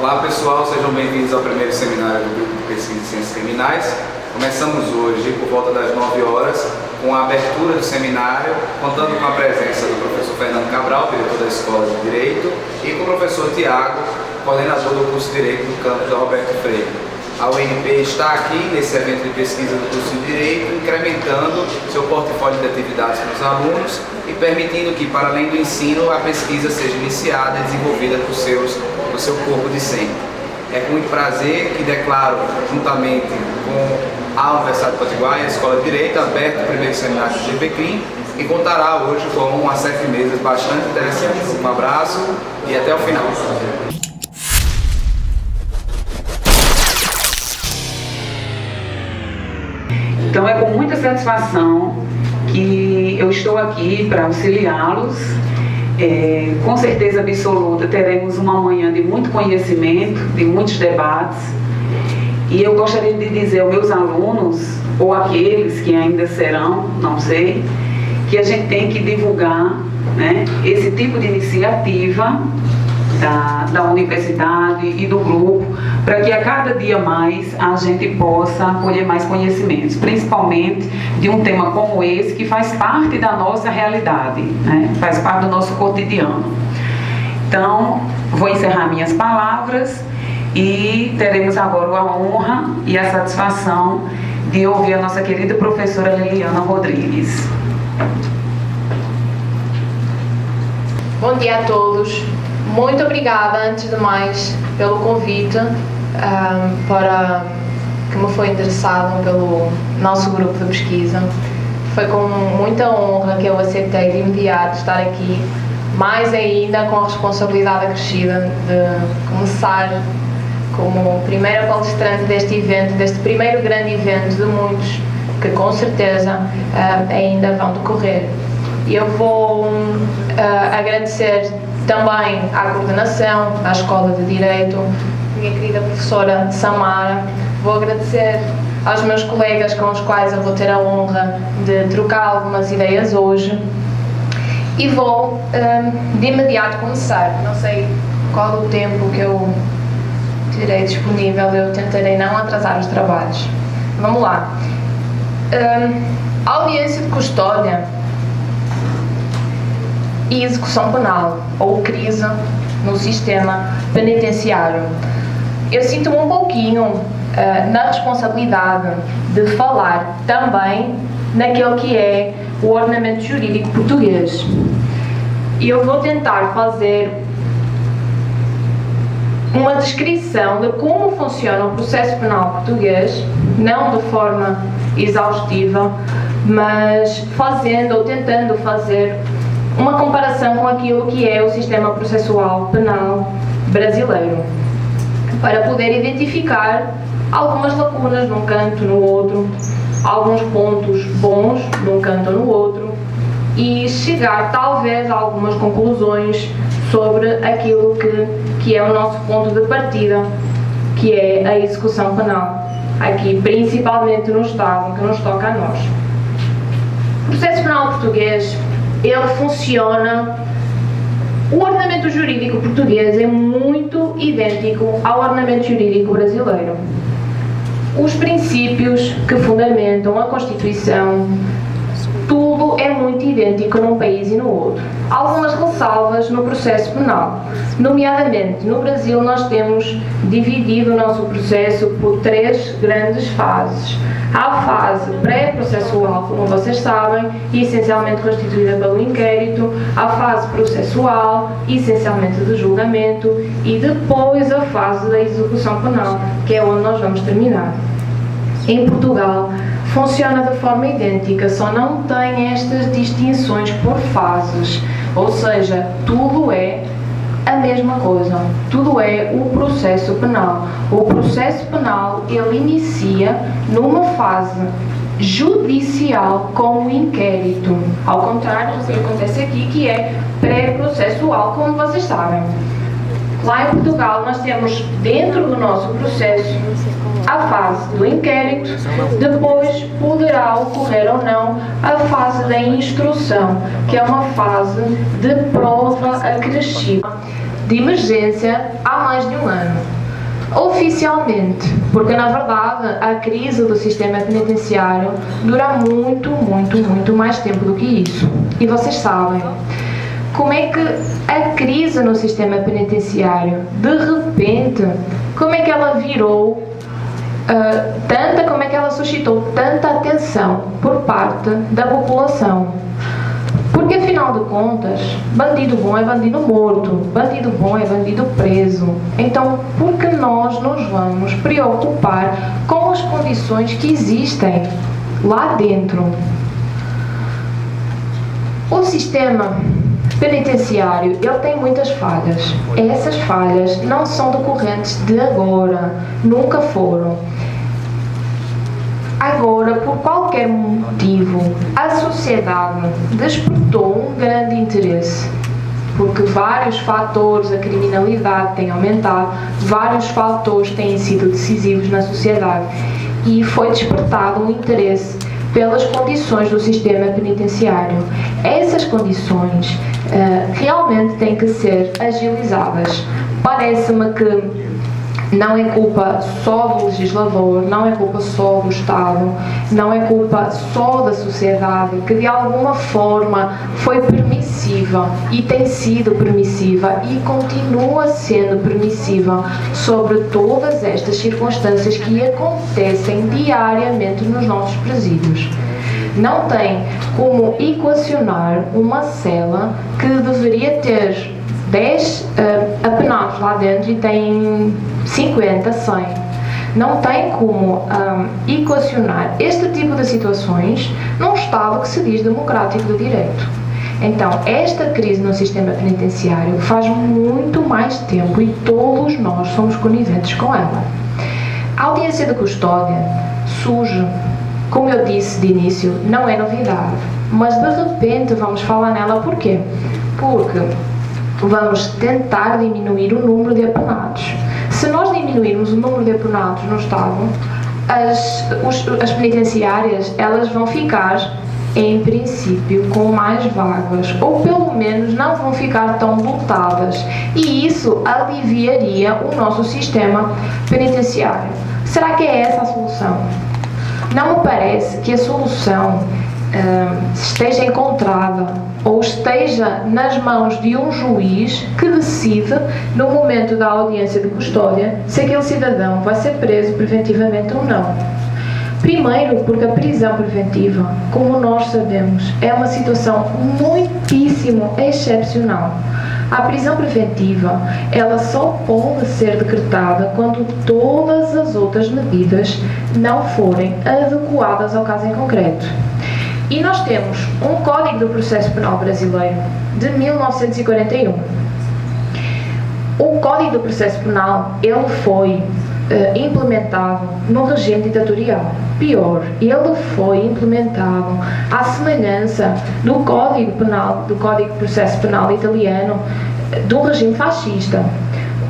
Olá pessoal, sejam bem-vindos ao primeiro seminário do Grupo de Pesquisa em Ciências Criminais. Começamos hoje por volta das 9 horas com a abertura do seminário, contando com a presença do professor Fernando Cabral, diretor da Escola de Direito, e com o professor Tiago, coordenador do curso de Direito do campus da Roberto Freire. A UNP está aqui nesse evento de pesquisa do curso de Direito, incrementando seu portfólio de atividades para os alunos e permitindo que, para além do ensino, a pesquisa seja iniciada e desenvolvida por seu corpo discente. É com muito prazer que declaro, juntamente com a Universidade de Potiguar e a Escola de Direito, aberto o primeiro seminário do GPCRIM, que contará hoje com umas 7 mesas bastante interessantes. Um abraço e até o final. Então é com muita satisfação que eu estou aqui para auxiliá-los. Com certeza absoluta teremos uma manhã de muito conhecimento, de muitos debates, e eu gostaria de dizer aos meus alunos, ou aqueles que ainda serão, não sei, que a gente tem que divulgar, né, esse tipo de iniciativa da universidade e do grupo, para que a cada dia mais a gente possa colher mais conhecimentos, principalmente de um tema como esse, que faz parte da nossa realidade, né? Faz parte do nosso cotidiano. Então, vou encerrar minhas palavras e teremos agora a honra e a satisfação de ouvir a nossa querida professora Liliana Rodrigues. Bom dia a todos. Muito obrigada, antes de mais, pelo convite para que me foi endereçado pelo nosso grupo de pesquisa. Foi com muita honra que eu aceitei de imediato estar aqui, mais ainda com a responsabilidade acrescida de começar como primeira palestrante deste evento, deste primeiro grande evento de muitos que com certeza ainda vão decorrer. E eu vou agradecer também à coordenação, à Escola de Direito, minha querida professora Samara. Vou agradecer aos meus colegas com os quais eu vou ter a honra de trocar algumas ideias hoje. E vou de imediato começar. Não sei qual o tempo que eu terei disponível, eu tentarei não atrasar os trabalhos. Vamos lá. A audiência de custódia e execução penal, ou crise no sistema penitenciário. Eu sinto-me um pouquinho na responsabilidade de falar também naquele que é o ordenamento jurídico português. E eu vou tentar fazer uma descrição de como funciona o processo penal português, não de forma exaustiva, mas fazendo ou tentando fazer uma comparação com aquilo que é o sistema processual penal brasileiro, para poder identificar algumas lacunas num canto, no outro, alguns pontos bons num canto ou no outro, e chegar talvez a algumas conclusões sobre aquilo que é o nosso ponto de partida, que é a execução penal, aqui principalmente no Estado, que nos toca a nós. O processo penal português, ele funciona, o ordenamento jurídico português é muito idêntico ao ordenamento jurídico brasileiro. Os princípios que fundamentam a Constituição, tudo é muito idêntico num país e no outro. Algumas ressalvas no processo penal, nomeadamente no Brasil nós temos dividido o nosso processo por 3 grandes fases. Há a fase pré-processual, como vocês sabem, essencialmente constituída pelo inquérito, a fase processual, essencialmente de julgamento, e depois a fase da execução penal, que é onde nós vamos terminar. Em Portugal funciona de forma idêntica, só não tem estas distinções por fases, ou seja, tudo é a mesma coisa, tudo é o processo penal. O processo penal, ele inicia numa fase judicial com o inquérito, ao contrário do que acontece aqui, que é pré-processual, como vocês sabem. Lá em Portugal nós temos dentro do nosso processo a fase do inquérito, depois poderá ocorrer ou não a fase da instrução, que é uma fase de prova acrescida. de emergência há mais de um ano. Oficialmente, porque na verdade a crise do sistema penitenciário dura muito mais tempo do que isso. E vocês sabem como é que a crise no sistema penitenciário, de repente, como é que ela virou como é que ela suscitou tanta atenção por parte da população. Porque afinal de contas, bandido bom é bandido morto, bandido bom é bandido preso. Então, por que nós nos vamos preocupar com as condições que existem lá dentro? O sistema penitenciário, ele tem muitas falhas. Essas falhas não são decorrentes de agora, nunca foram. Agora, por qualquer motivo, a sociedade despertou um grande interesse, porque vários fatores, a criminalidade tem aumentado, vários fatores têm sido decisivos na sociedade e foi despertado um interesse pelas condições do sistema penitenciário. Essas condições realmente têm que ser agilizadas. Parece-me que não é culpa só do legislador, não é culpa só do Estado, não é culpa só da sociedade, que de alguma forma foi permissiva e tem sido permissiva e continua sendo permissiva sobre todas estas circunstâncias que acontecem diariamente nos nossos presídios. Não tem como equacionar uma cela que deveria ter 10 apenados lá dentro e tem 50, 100. Não tem como equacionar este tipo de situações num Estado que se diz democrático de direito. Então, esta crise no sistema penitenciário faz muito mais tempo e todos nós somos coniventes com ela. A audiência de custódia surge, como eu disse de início, não é novidade, mas de repente vamos falar nela. Por quê? Porque vamos tentar diminuir o número de apenados. Se nós diminuirmos o número de apenados no Estado, as penitenciárias elas vão ficar, em princípio, com mais vagas, ou pelo menos não vão ficar tão lotadas, e isso aliviaria o nosso sistema penitenciário. Será que é essa a solução? Não me parece que a solução esteja encontrada ou esteja nas mãos de um juiz que decide, no momento da audiência de custódia, se aquele cidadão vai ser preso preventivamente ou não. Primeiro, porque a prisão preventiva, como nós sabemos, é uma situação muitíssimo excepcional. A prisão preventiva, ela só pode ser decretada quando todas as outras medidas não forem adequadas ao caso em concreto. E nós temos um Código do Processo Penal brasileiro de 1941. O Código do Processo Penal, ele foi implementado no regime ditatorial. Pior, ele foi implementado à semelhança do Código Penal, do Código de Processo Penal italiano, do regime fascista.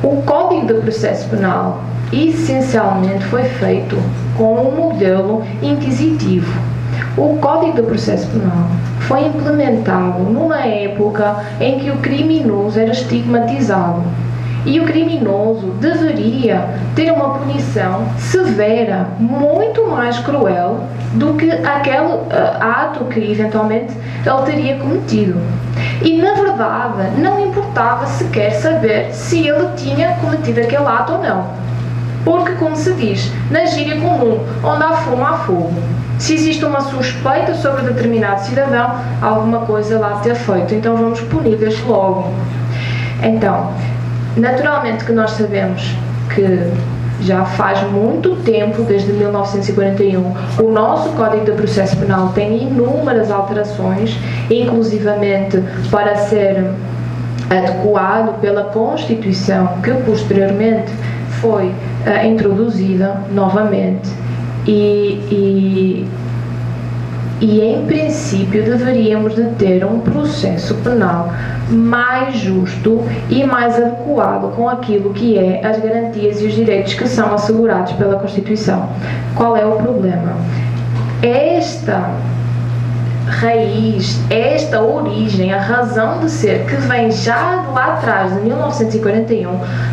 O Código do Processo Penal essencialmente foi feito com um modelo inquisitivo. O Código do Processo Penal foi implementado numa época em que o criminoso era estigmatizado e o criminoso deveria ter uma punição severa, muito mais cruel do que aquele ato que eventualmente ele teria cometido. E na verdade não importava sequer saber se ele tinha cometido aquele ato ou não, porque, como se diz na gíria comum, onde há fumo há fogo. Se existe uma suspeita sobre determinado cidadão, alguma coisa lá ter feito, então vamos punir desde logo. Então, naturalmente que nós sabemos que já faz muito tempo, desde 1941, o nosso Código de Processo Penal tem inúmeras alterações, inclusivamente para ser adequado pela Constituição, que posteriormente foi introduzida novamente e em princípio deveríamos de ter um processo penal mais justo e mais adequado com aquilo que é as garantias e os direitos que são assegurados pela Constituição. Qual é o problema? raiz, esta origem, a razão de ser, que vem já de lá atrás, de 1941,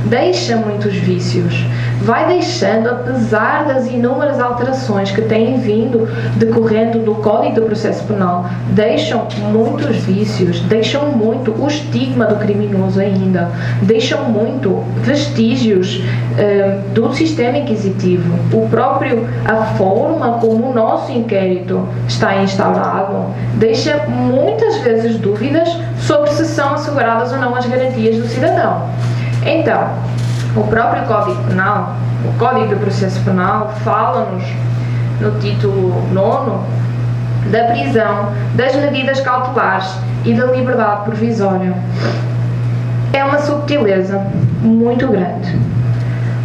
deixa muitos vícios. Vai deixando, apesar das inúmeras alterações que têm vindo decorrendo do Código do Processo Penal, deixam muitos vícios, deixam muito o estigma do criminoso ainda, deixam muito vestígios do sistema inquisitivo. A forma como o nosso inquérito está instaurado deixa muitas vezes dúvidas sobre se são asseguradas ou não as garantias do cidadão. Então, o próprio Código Penal, o Código do Processo Penal, fala-nos no título 9 da prisão, das medidas cautelares e da liberdade provisória. É uma subtileza muito grande.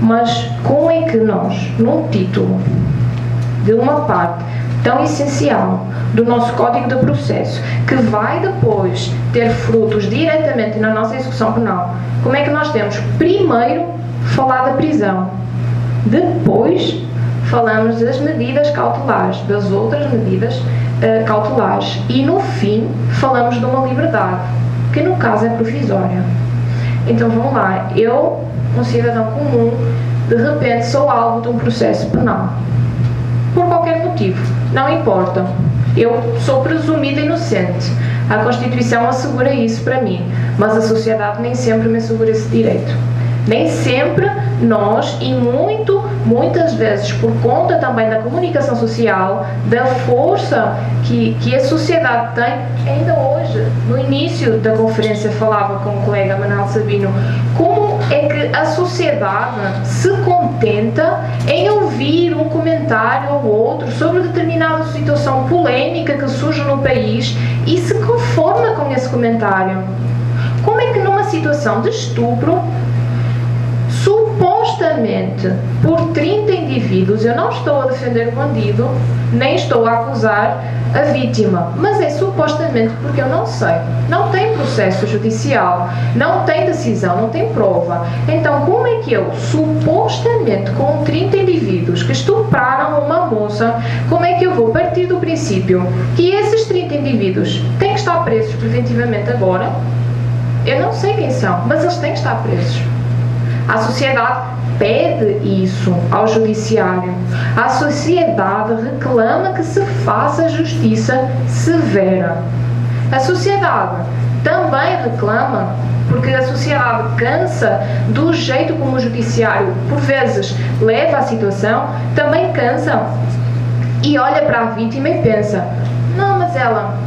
Mas como é que nós, num título de uma parte tão essencial do nosso Código de Processo, que vai depois ter frutos diretamente na nossa execução penal, como é que nós temos primeiro falar da prisão, depois falamos das medidas cautelares, das outras medidas cautelares, e no fim falamos de uma liberdade, que no caso é provisória? Então vamos lá, eu, um cidadão comum, de repente sou alvo de um processo penal, por qualquer motivo, não importa, eu sou presumido inocente, a Constituição assegura isso para mim, mas a sociedade nem sempre me assegura esse direito. Nem sempre nós, e muitas vezes por conta também da comunicação social, da força que a sociedade tem, ainda hoje, no início da conferência falava com o colega Manuel Sabino, como é que a sociedade se contenta em ouvir um comentário ou outro sobre determinada situação polémica que surge no país e se conforma com esse comentário. Como é que numa situação de estupro, supostamente por 30 indivíduos, eu não estou a defender o bandido, nem estou a acusar a vítima, mas é supostamente porque eu não sei, não tem processo judicial, não tem decisão, não tem prova. Então como é que eu, supostamente com 30 indivíduos que estupraram uma moça, como é que eu vou partir do princípio que esses 30 indivíduos têm que estar presos preventivamente agora? Eu não sei quem são, mas eles têm que estar presos. A sociedade pede isso ao judiciário. A sociedade reclama que se faça justiça severa. A sociedade também reclama, porque a sociedade cansa do jeito como o judiciário, por vezes, leva a situação, também cansa e olha para a vítima e pensa: não, mas ela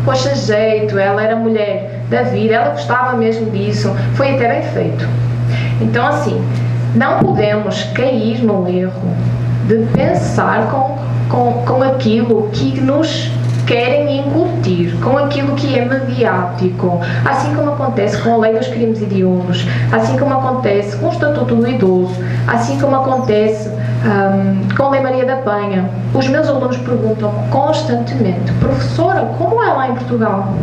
poxa jeito, ela era mulher da vida, ela gostava mesmo disso, foi até bem feito. Então, assim, não podemos cair no erro de pensar com aquilo que nos querem incutir, com aquilo que é mediático, assim como acontece com a Lei dos Crimes Hediondos, assim como acontece com o Estatuto do Idoso, assim como acontece com a Lei Maria da Penha. Os meus alunos perguntam constantemente: professora, como é lá em Portugal?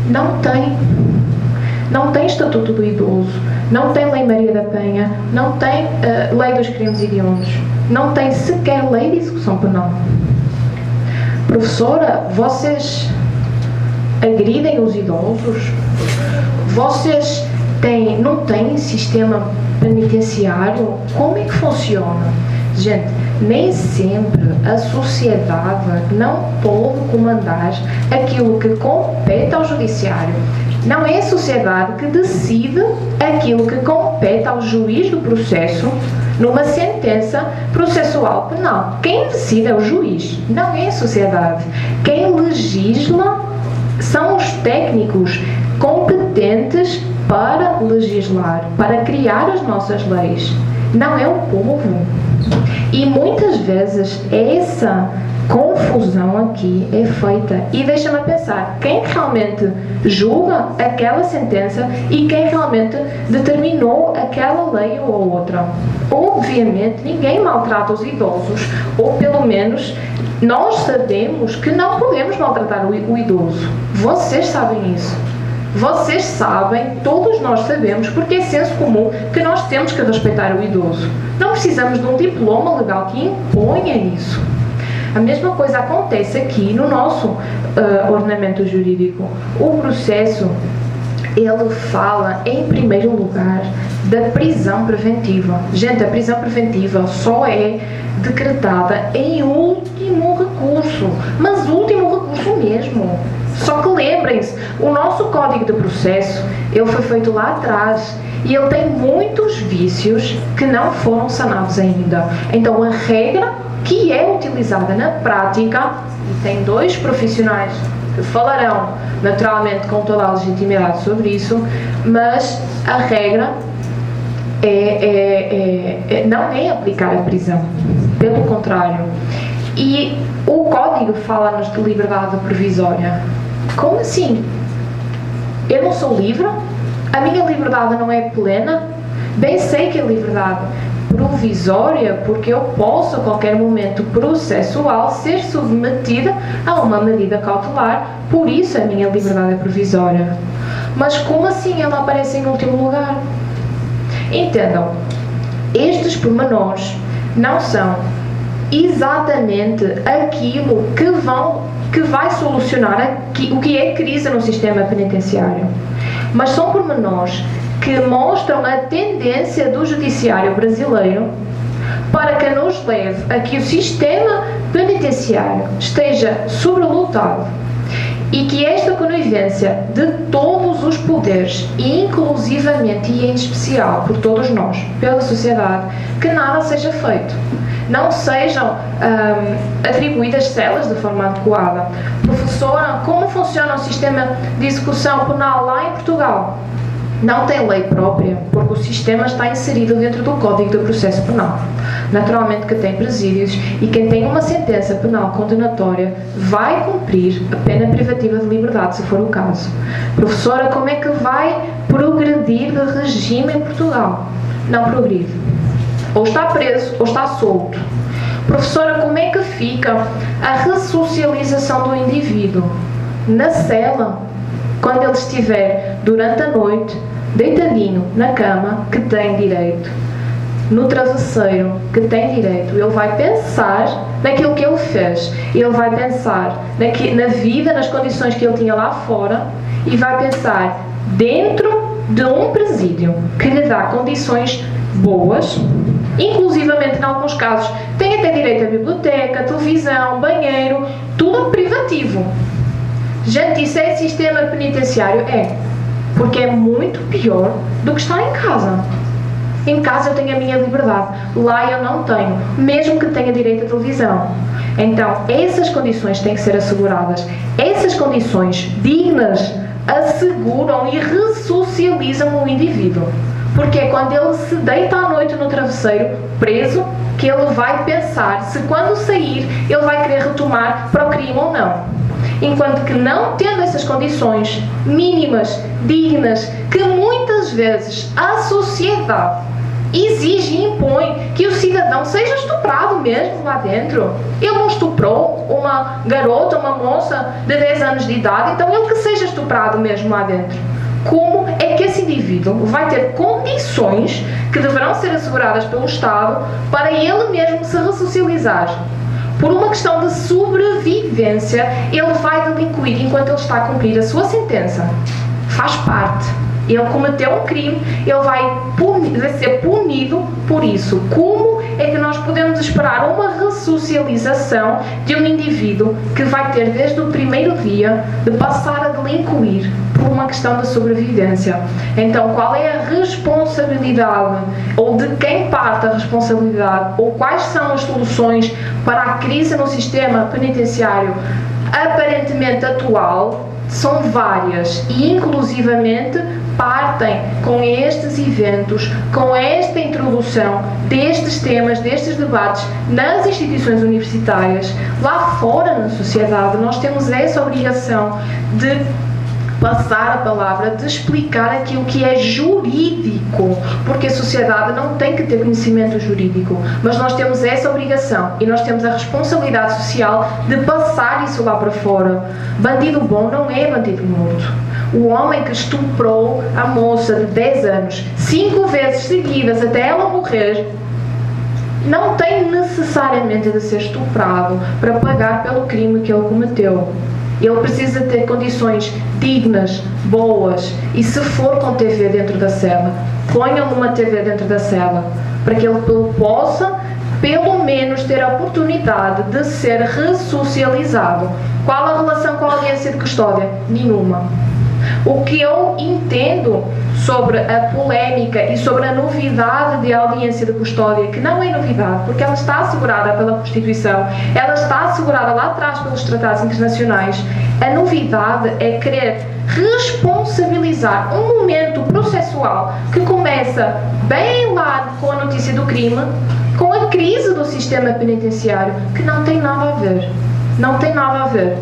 Não tem Estatuto do Idoso, não tem Lei Maria da Penha, não tem Lei dos Crimes Hediondos, não tem sequer Lei de Execução Penal. Professora, vocês agridem os idosos? Vocês não têm sistema penitenciário? Como é que funciona? Gente, nem sempre a sociedade não pode comandar aquilo que compete ao judiciário. Não é a sociedade que decide aquilo que compete ao juiz do processo numa sentença processual penal. Quem decide é o juiz, não é a sociedade. Quem legisla são os técnicos competentes para legislar, para criar as nossas leis. Não é o povo. E muitas vezes essa confusão aqui é feita. E deixa-me pensar, quem realmente julga aquela sentença e quem realmente determinou aquela lei ou outra? Obviamente ninguém maltrata os idosos, ou pelo menos nós sabemos que não podemos maltratar o idoso. Vocês sabem isso. Vocês sabem, todos nós sabemos, porque é senso comum que nós temos que respeitar o idoso. Não precisamos de um diploma legal que imponha isso. A mesma coisa acontece aqui no nosso ordenamento jurídico. O processo, ele fala, em primeiro lugar, da prisão preventiva. Gente, a prisão preventiva só é decretada em último recurso, mas último recurso mesmo. Só que lembrem-se, o nosso Código de Processo, ele foi feito lá atrás e ele tem muitos vícios que não foram sanados ainda. Então, a regra que é utilizada na prática, e tem 2 profissionais que falarão naturalmente com toda a legitimidade sobre isso, mas a regra não é aplicar a prisão, pelo contrário. E o Código fala-nos de liberdade provisória. Como assim? Eu não sou livre? A minha liberdade não é plena? Bem sei que é liberdade provisória, porque eu posso a qualquer momento processual ser submetida a uma medida cautelar, por isso a minha liberdade é provisória. Mas como assim ela aparece em último lugar? Entendam, estes pormenores não são exatamente aquilo que vai solucionar o que é crise no sistema penitenciário, mas são pormenores que mostram a tendência do judiciário brasileiro para que nos leve a que o sistema penitenciário esteja sobrelotado e que esta conivência de todos os poderes, inclusivamente e em especial por todos nós, pela sociedade, que nada seja feito. Não sejam atribuídas celas de forma adequada. Professora, como funciona o sistema de execução penal lá em Portugal? Não tem lei própria, porque o sistema está inserido dentro do Código de Processo Penal. Naturalmente que tem presídios e quem tem uma sentença penal condenatória vai cumprir a pena privativa de liberdade, se for o caso. Professora, como é que vai progredir de regime em Portugal? Não progride. Ou está preso ou está solto. Professora, como é que fica a ressocialização do indivíduo? Na cela, quando ele estiver durante a noite, deitadinho na cama, que tem direito, no travesseiro, que tem direito, ele vai pensar naquilo que ele fez, ele vai pensar na vida, nas condições que ele tinha lá fora e vai pensar dentro de um presídio que lhe dá condições boas, inclusivamente em alguns casos tem até direito a biblioteca, televisão, banheiro, tudo privativo. Gente, isso é sistema penitenciário? É. Porque é muito pior do que estar em casa. Em casa eu tenho a minha liberdade. Lá eu não tenho. Mesmo que tenha direito à televisão. Então, essas condições têm que ser asseguradas. Essas condições dignas asseguram e ressocializam o indivíduo. Porque é quando ele se deita à noite no travesseiro, preso, que ele vai pensar se quando sair ele vai querer retomar para o crime ou não. Enquanto que não tendo essas condições mínimas, dignas, que muitas vezes a sociedade exige e impõe que o cidadão seja estuprado mesmo lá dentro. Ele não estuprou uma garota, uma moça de 10 anos de idade, então ele que seja estuprado mesmo lá dentro. Como é que esse indivíduo vai ter condições que deverão ser asseguradas pelo Estado para ele mesmo se ressocializar? Por uma questão de sobrevivência, ele vai delinquir enquanto ele está a cumprir a sua sentença. Faz parte. Ele cometeu um crime, ele vai ser punido por isso. Como é que nós podemos esperar uma ressocialização de um indivíduo que vai ter desde o primeiro dia de passar a delinquir por uma questão de sobrevivência? Então, qual é a responsabilidade, ou de quem parte a responsabilidade, ou quais são as soluções para a crise no sistema penitenciário aparentemente atual? São várias e inclusivamente partem com estes eventos, com esta introdução destes temas, destes debates nas instituições universitárias. Lá fora na sociedade nós temos essa obrigação de passar a palavra, de explicar aquilo que é jurídico, porque a sociedade não tem que ter conhecimento jurídico, mas nós temos essa obrigação e nós temos a responsabilidade social de passar isso lá para fora. Bandido bom não é bandido morto. O homem que estuprou a moça de 10 anos 5 vezes seguidas até ela morrer, não tem necessariamente de ser estuprado para pagar pelo crime que ele cometeu. Ele precisa ter condições dignas, boas, e se for com TV dentro da cela, ponham uma TV dentro da cela, para que ele possa, pelo menos, ter a oportunidade de ser ressocializado. Qual a relação com a audiência de custódia? Nenhuma. O que eu entendo sobre a polémica e sobre a novidade de audiência de custódia, que não é novidade, porque ela está assegurada pela Constituição, ela está assegurada lá atrás pelos tratados internacionais, a novidade é querer responsabilizar um momento processual que começa bem lá com a notícia do crime, com a crise do sistema penitenciário, que não tem nada a ver. Não tem nada a ver.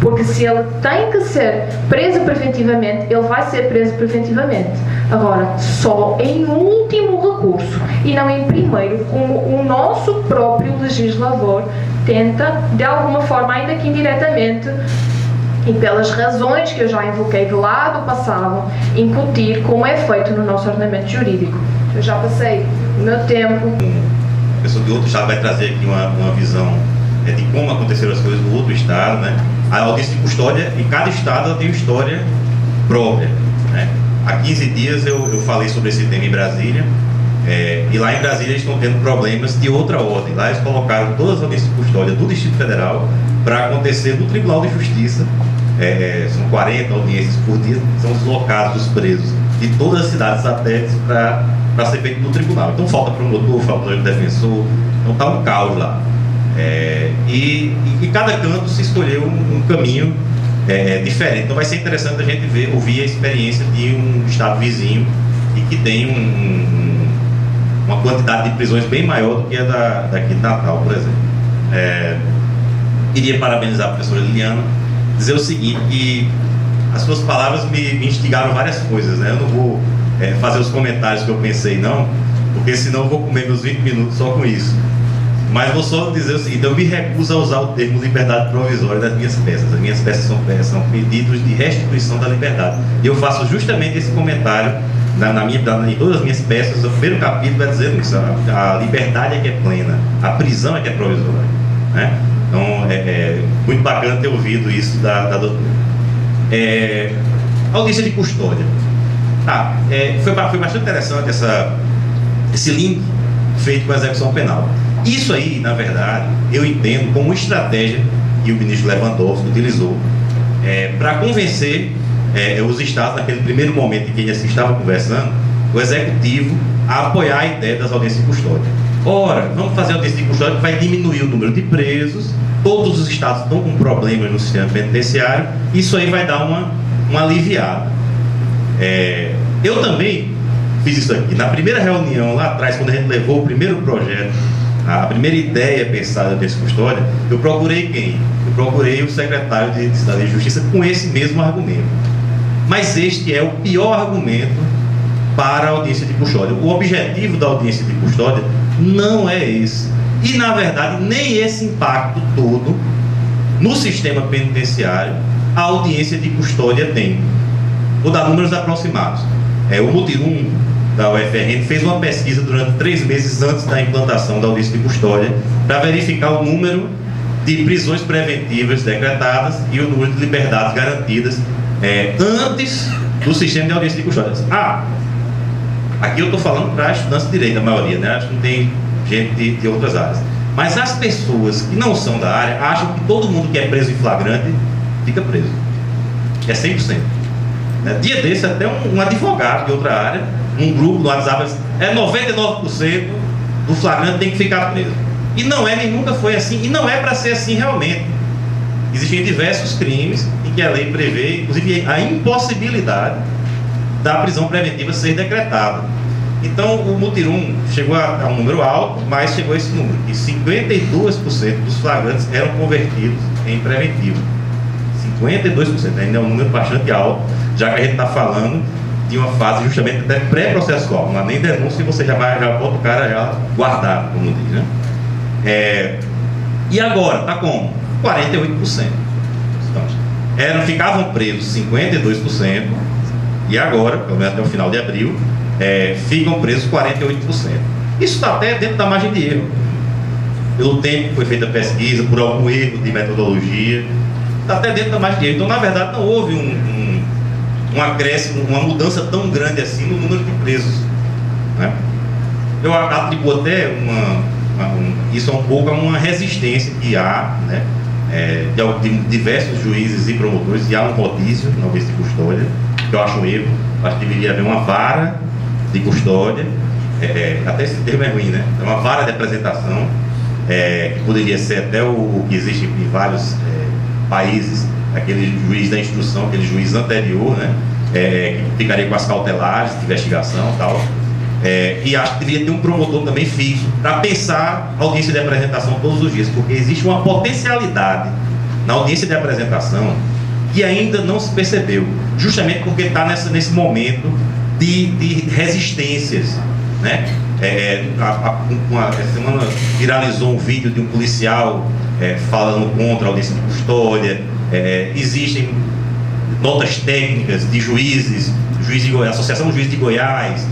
Porque se ele tem que ser preso preventivamente, ele vai ser preso preventivamente. Agora, só em último recurso e não em primeiro, como o nosso próprio legislador tenta, de alguma forma, ainda que indiretamente, e pelas razões que eu já invoquei de lá do passado, incutir como é feito no nosso ordenamento jurídico. Eu já passei o meu tempo. A pessoa de outro estado vai trazer aqui uma visão de como aconteceram as coisas no outro estado, né? A audiência de custódia, em cada estado tem uma história própria, né? Há 15 dias eu falei sobre esse tema em Brasília, e lá em Brasília eles estão tendo problemas de outra ordem. Lá eles colocaram todas as audiências de custódia do Distrito Federal para acontecer no Tribunal de Justiça. São 40 audiências por dia, são deslocados os presos de todas as cidades satélites para ser feito no tribunal. Então falta promotor, falta defensor, então está um caos lá. E cada canto se escolheu um caminho diferente. Então vai ser interessante a gente ouvir a experiência de um estado vizinho e que tem uma quantidade de prisões bem maior do que a daqui de Natal, por exemplo. Queria parabenizar a professora Liliana, dizer o seguinte, que as suas palavras me instigaram várias coisas, né? Eu não vou fazer os comentários que eu pensei, não, porque senão eu vou comer meus 20 minutos só com isso. Mas vou só dizer o seguinte: eu me recuso a usar o termo liberdade provisória das minhas peças. As minhas peças são pedidos de restituição da liberdade. E eu faço justamente esse comentário em todas as minhas peças. O primeiro capítulo vai dizer isso: a liberdade é que é plena, a prisão é que é provisória, né? Então é muito bacana ter ouvido isso da doutora. Audiência de custódia. Foi bastante interessante esse link feito com a execução penal. Isso aí, na verdade, eu entendo como uma estratégia que o ministro Lewandowski utilizou para convencer os estados, naquele primeiro momento em que eles estavam conversando, o executivo a apoiar a ideia das audiências de custódia. Ora, vamos fazer audiência de custódia que vai diminuir o número de presos, todos os estados estão com problemas no sistema penitenciário, isso aí vai dar uma aliviada. Eu também fiz isso aqui. Na primeira reunião, lá atrás, quando a gente levou o primeiro projeto, a primeira ideia pensada desse custódia, eu procurei quem? Eu procurei o secretário de Cidadania e Justiça com esse mesmo argumento. Mas este é o pior argumento para a audiência de custódia. O objetivo da audiência de custódia não é esse. E, na verdade, nem esse impacto todo no sistema penitenciário a audiência de custódia tem. Vou dar números aproximados. O Mutirum, da UFRN, fez uma pesquisa durante 3 meses antes da implantação da audiência de custódia para verificar o número de prisões preventivas decretadas e o número de liberdades garantidas antes do sistema de audiência de custódia. Aqui eu estou falando para estudantes de direito, a maioria, né? Acho que não tem gente de outras áreas. Mas as pessoas que não são da área acham que todo mundo que é preso em flagrante fica preso. É 100%. Dia desse, até um advogado de outra área, um grupo no WhatsApp, 99% do flagrante tem que ficar preso. E não é, nem nunca foi assim, e não é para ser assim realmente. Existem diversos crimes em que a lei prevê, inclusive, a impossibilidade da prisão preventiva ser decretada. Então, o Mutirum chegou a um número alto, mas chegou a esse número, que 52% dos flagrantes eram convertidos em preventivo. 52%, ainda é um número bastante alto, já que a gente está falando de uma fase justamente até pré-processual, não há nem denúncia e você já bota o cara já guardado, como diz, né? E agora, está como? 48%. Então, ficavam presos 52%, e agora, pelo menos até o final de abril, ficam presos 48%. Isso está até dentro da margem de erro. Pelo tempo que foi feita a pesquisa, por algum erro de metodologia, está até dentro da margem de erro. Então, na verdade, não houve um acréscimo, uma mudança tão grande assim no número de presos, né? Eu atribuo até isso é um pouco a uma resistência que há, né, de diversos juízes e promotores, e há um rodízio na audiência de custódia, que eu acho um erro. Acho que deveria haver uma vara de custódia, até esse termo é ruim, né? É uma vara de apresentação, que poderia ser até o que existe em vários países, aquele juiz da instrução, aquele juiz anterior, né? Que ficaria com as cautelares de investigação e tal. E acho que deveria ter um promotor também fixo para pensar a audiência de apresentação todos os dias, porque existe uma potencialidade na audiência de apresentação que ainda não se percebeu, justamente porque está nesse momento de resistências, né? Essa semana viralizou um vídeo de um policial falando contra a audiência de custódia. Existem notas técnicas de juízes, Associação de Juízes de Goiás,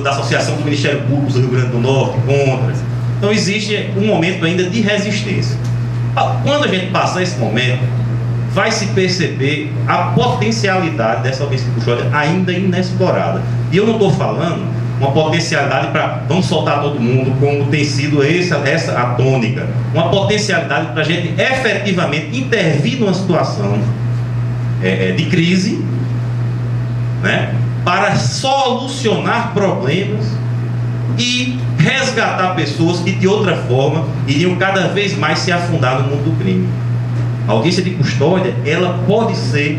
da Associação do Ministério Público do Rio Grande do Norte contra. Então existe um momento ainda de resistência. Quando a gente passar esse momento, vai se perceber a potencialidade dessa audiência de custódia ainda inexplorada. E eu não estou falando uma potencialidade para vamos soltar todo mundo, como tem sido essa a tônica. Uma potencialidade para a gente efetivamente intervir numa situação de crise, né, para solucionar problemas e resgatar pessoas que de outra forma iriam cada vez mais se afundar no mundo do crime. A audiência de custódia, ela pode ser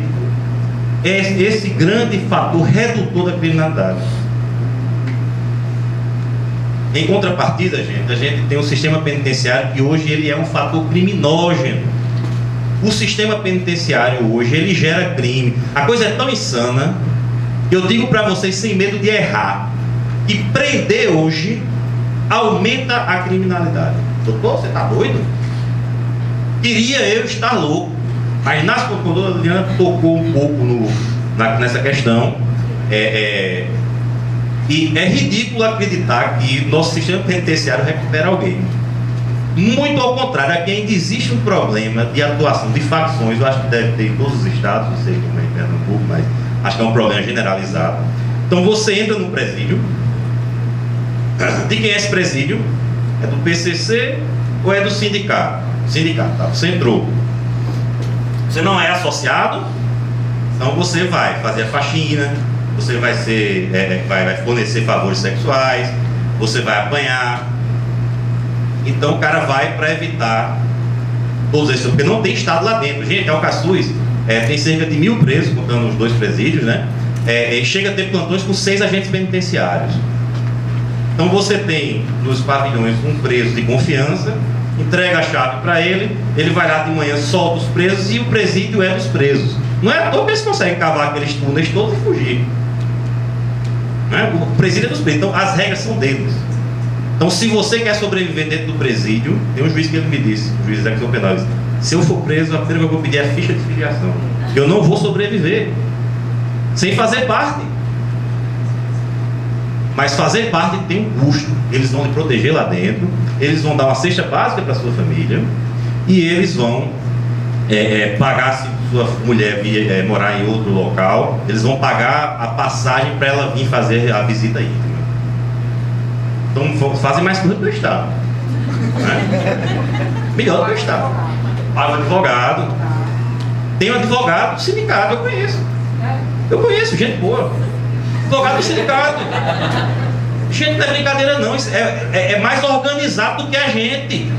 esse grande fator redutor da criminalidade. Em contrapartida, a gente tem um sistema penitenciário que hoje ele é um fator criminógeno. O sistema penitenciário hoje, ele gera crime. A coisa é tão insana, eu digo para vocês sem medo de errar, que prender hoje aumenta a criminalidade. Doutor, você está doido? Queria eu estar louco, mas Inácio Contorno tocou um pouco nessa questão. E é ridículo acreditar que nosso sistema penitenciário recupera alguém. Muito ao contrário, aqui ainda existe um problema de atuação de facções. Eu acho que deve ter em todos os estados, não sei como é em Pernambuco, mas acho que é um problema generalizado. Então você entra no presídio. De quem é esse presídio? É do PCC ou é do sindicato? Sindicato, tá? Você entrou. Você não é associado, então você vai fazer a faxina, você vai vai fornecer favores sexuais, você vai apanhar. Então o cara vai para evitar todos esses, porque não tem estado lá dentro. Gente, Alcaçuz tem cerca de 1.000 presos, contando os 2 presídios, né? E chega a ter plantões com 6 agentes penitenciários. Então você tem nos pavilhões um preso de confiança, entrega a chave para ele, ele vai lá de manhã, solta os presos e o presídio é dos presos. Não é à toa que eles conseguem cavar aqueles túneis todos e fugir. Né? O presídio é dos presos, então as regras são deles. Então, se você quer sobreviver dentro do presídio, tem um juiz que ele me disse, o juiz da execução penal, disse, se eu for preso, a primeira coisa que eu vou pedir é a ficha de filiação. Eu não vou sobreviver sem fazer parte. Mas fazer parte tem um custo. Eles vão lhe proteger lá dentro, eles vão dar uma cesta básica para sua família e eles vão pagar, se sua mulher morar em outro local, eles vão pagar a passagem para ela vir fazer a visita íntima. Então fazem mais coisa do que o Estado, né? Melhor do que o Estado. Paga um advogado. Tem um advogado do sindicato, eu conheço gente boa, advogado do sindicato. Gente, não é brincadeira não, isso é mais organizado do que a gente.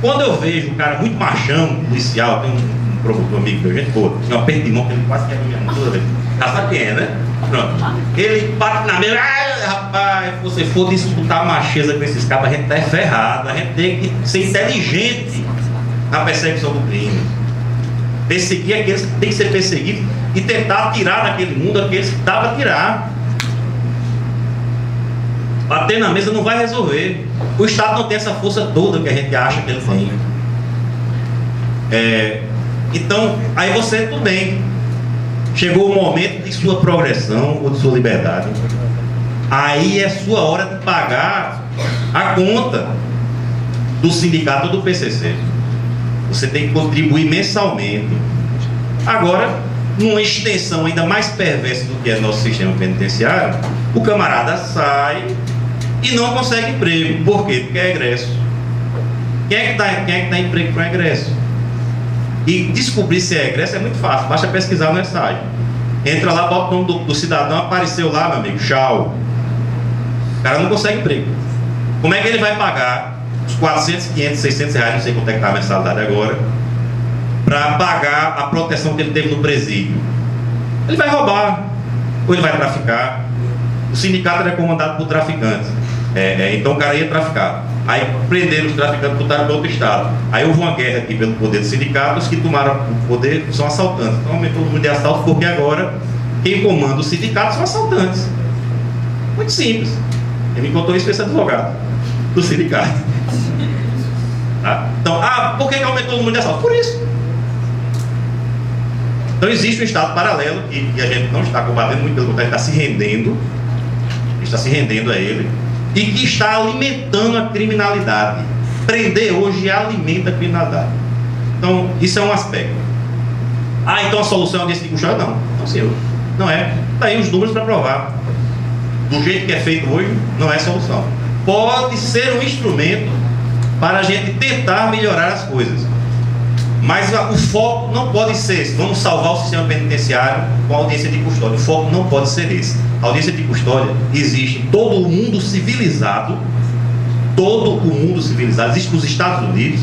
Quando eu vejo um cara muito machão, policial, tem um promotor amigo meu, gente boa, tinha uma perda de mão que ele quase quebra minha mão toda vez. Já sabe quem é, né? Pronto. Ele bate na mesa, rapaz, se você for disputar macheza com esses caras, a gente tá ferrado, a gente tem que ser inteligente na perseguição do crime. Perseguir aqueles que tem que ser perseguidos e tentar tirar daquele mundo aqueles que dá para tirar. Bater na mesa não vai resolver. O Estado não tem essa força toda que a gente acha que ele tem. Então, aí você, tudo bem. Chegou o momento de sua progressão ou de sua liberdade. Aí é sua hora de pagar a conta do sindicato do PCC. Você tem que contribuir mensalmente. Agora, numa extensão ainda mais perversa do que é nosso sistema penitenciário, o camarada sai e não consegue emprego. Por quê? Porque é egresso. Quem é que dá emprego para egresso? E descobrir se é egresso é muito fácil, basta pesquisar no ESAI. Entra lá, bota o nome do cidadão, apareceu lá, meu amigo, tchau. O cara não consegue emprego. Como é que ele vai pagar os 400, 500, 600 reais, não sei quanto é que está a mensalidade agora, para pagar a proteção que ele teve no presídio? Ele vai roubar, ou ele vai traficar. O sindicato era comandado por traficantes. Então o cara ia traficar. Aí prenderam os traficantes, botaram para outro estado. Aí houve uma guerra aqui pelo poder dos sindicatos, que tomaram o poder, são assaltantes. Então aumentou o número de assaltos, porque agora quem comanda os sindicatos são assaltantes. Muito simples. Ele me contou isso, esse advogado do sindicato. Tá? Então, por que aumentou o número de assaltos? Por isso. Então existe um estado paralelo que a gente não está combatendo, muito pelo contrário, está se rendendo. Está se rendendo a ele. E que está alimentando a criminalidade. Prender hoje alimenta a criminalidade. Então, isso é um aspecto. Então a solução é audiência de custódia? Não. Não, senhor. Não é. Está aí os números para provar. Do jeito que é feito hoje, não é solução. Pode ser um instrumento para a gente tentar melhorar as coisas. Mas o foco não pode ser esse. Vamos salvar o sistema penitenciário com a audiência de custódia. O foco não pode ser esse. A audiência de custódia existe em todo o mundo civilizado. Todo o mundo civilizado. Existe nos Estados Unidos.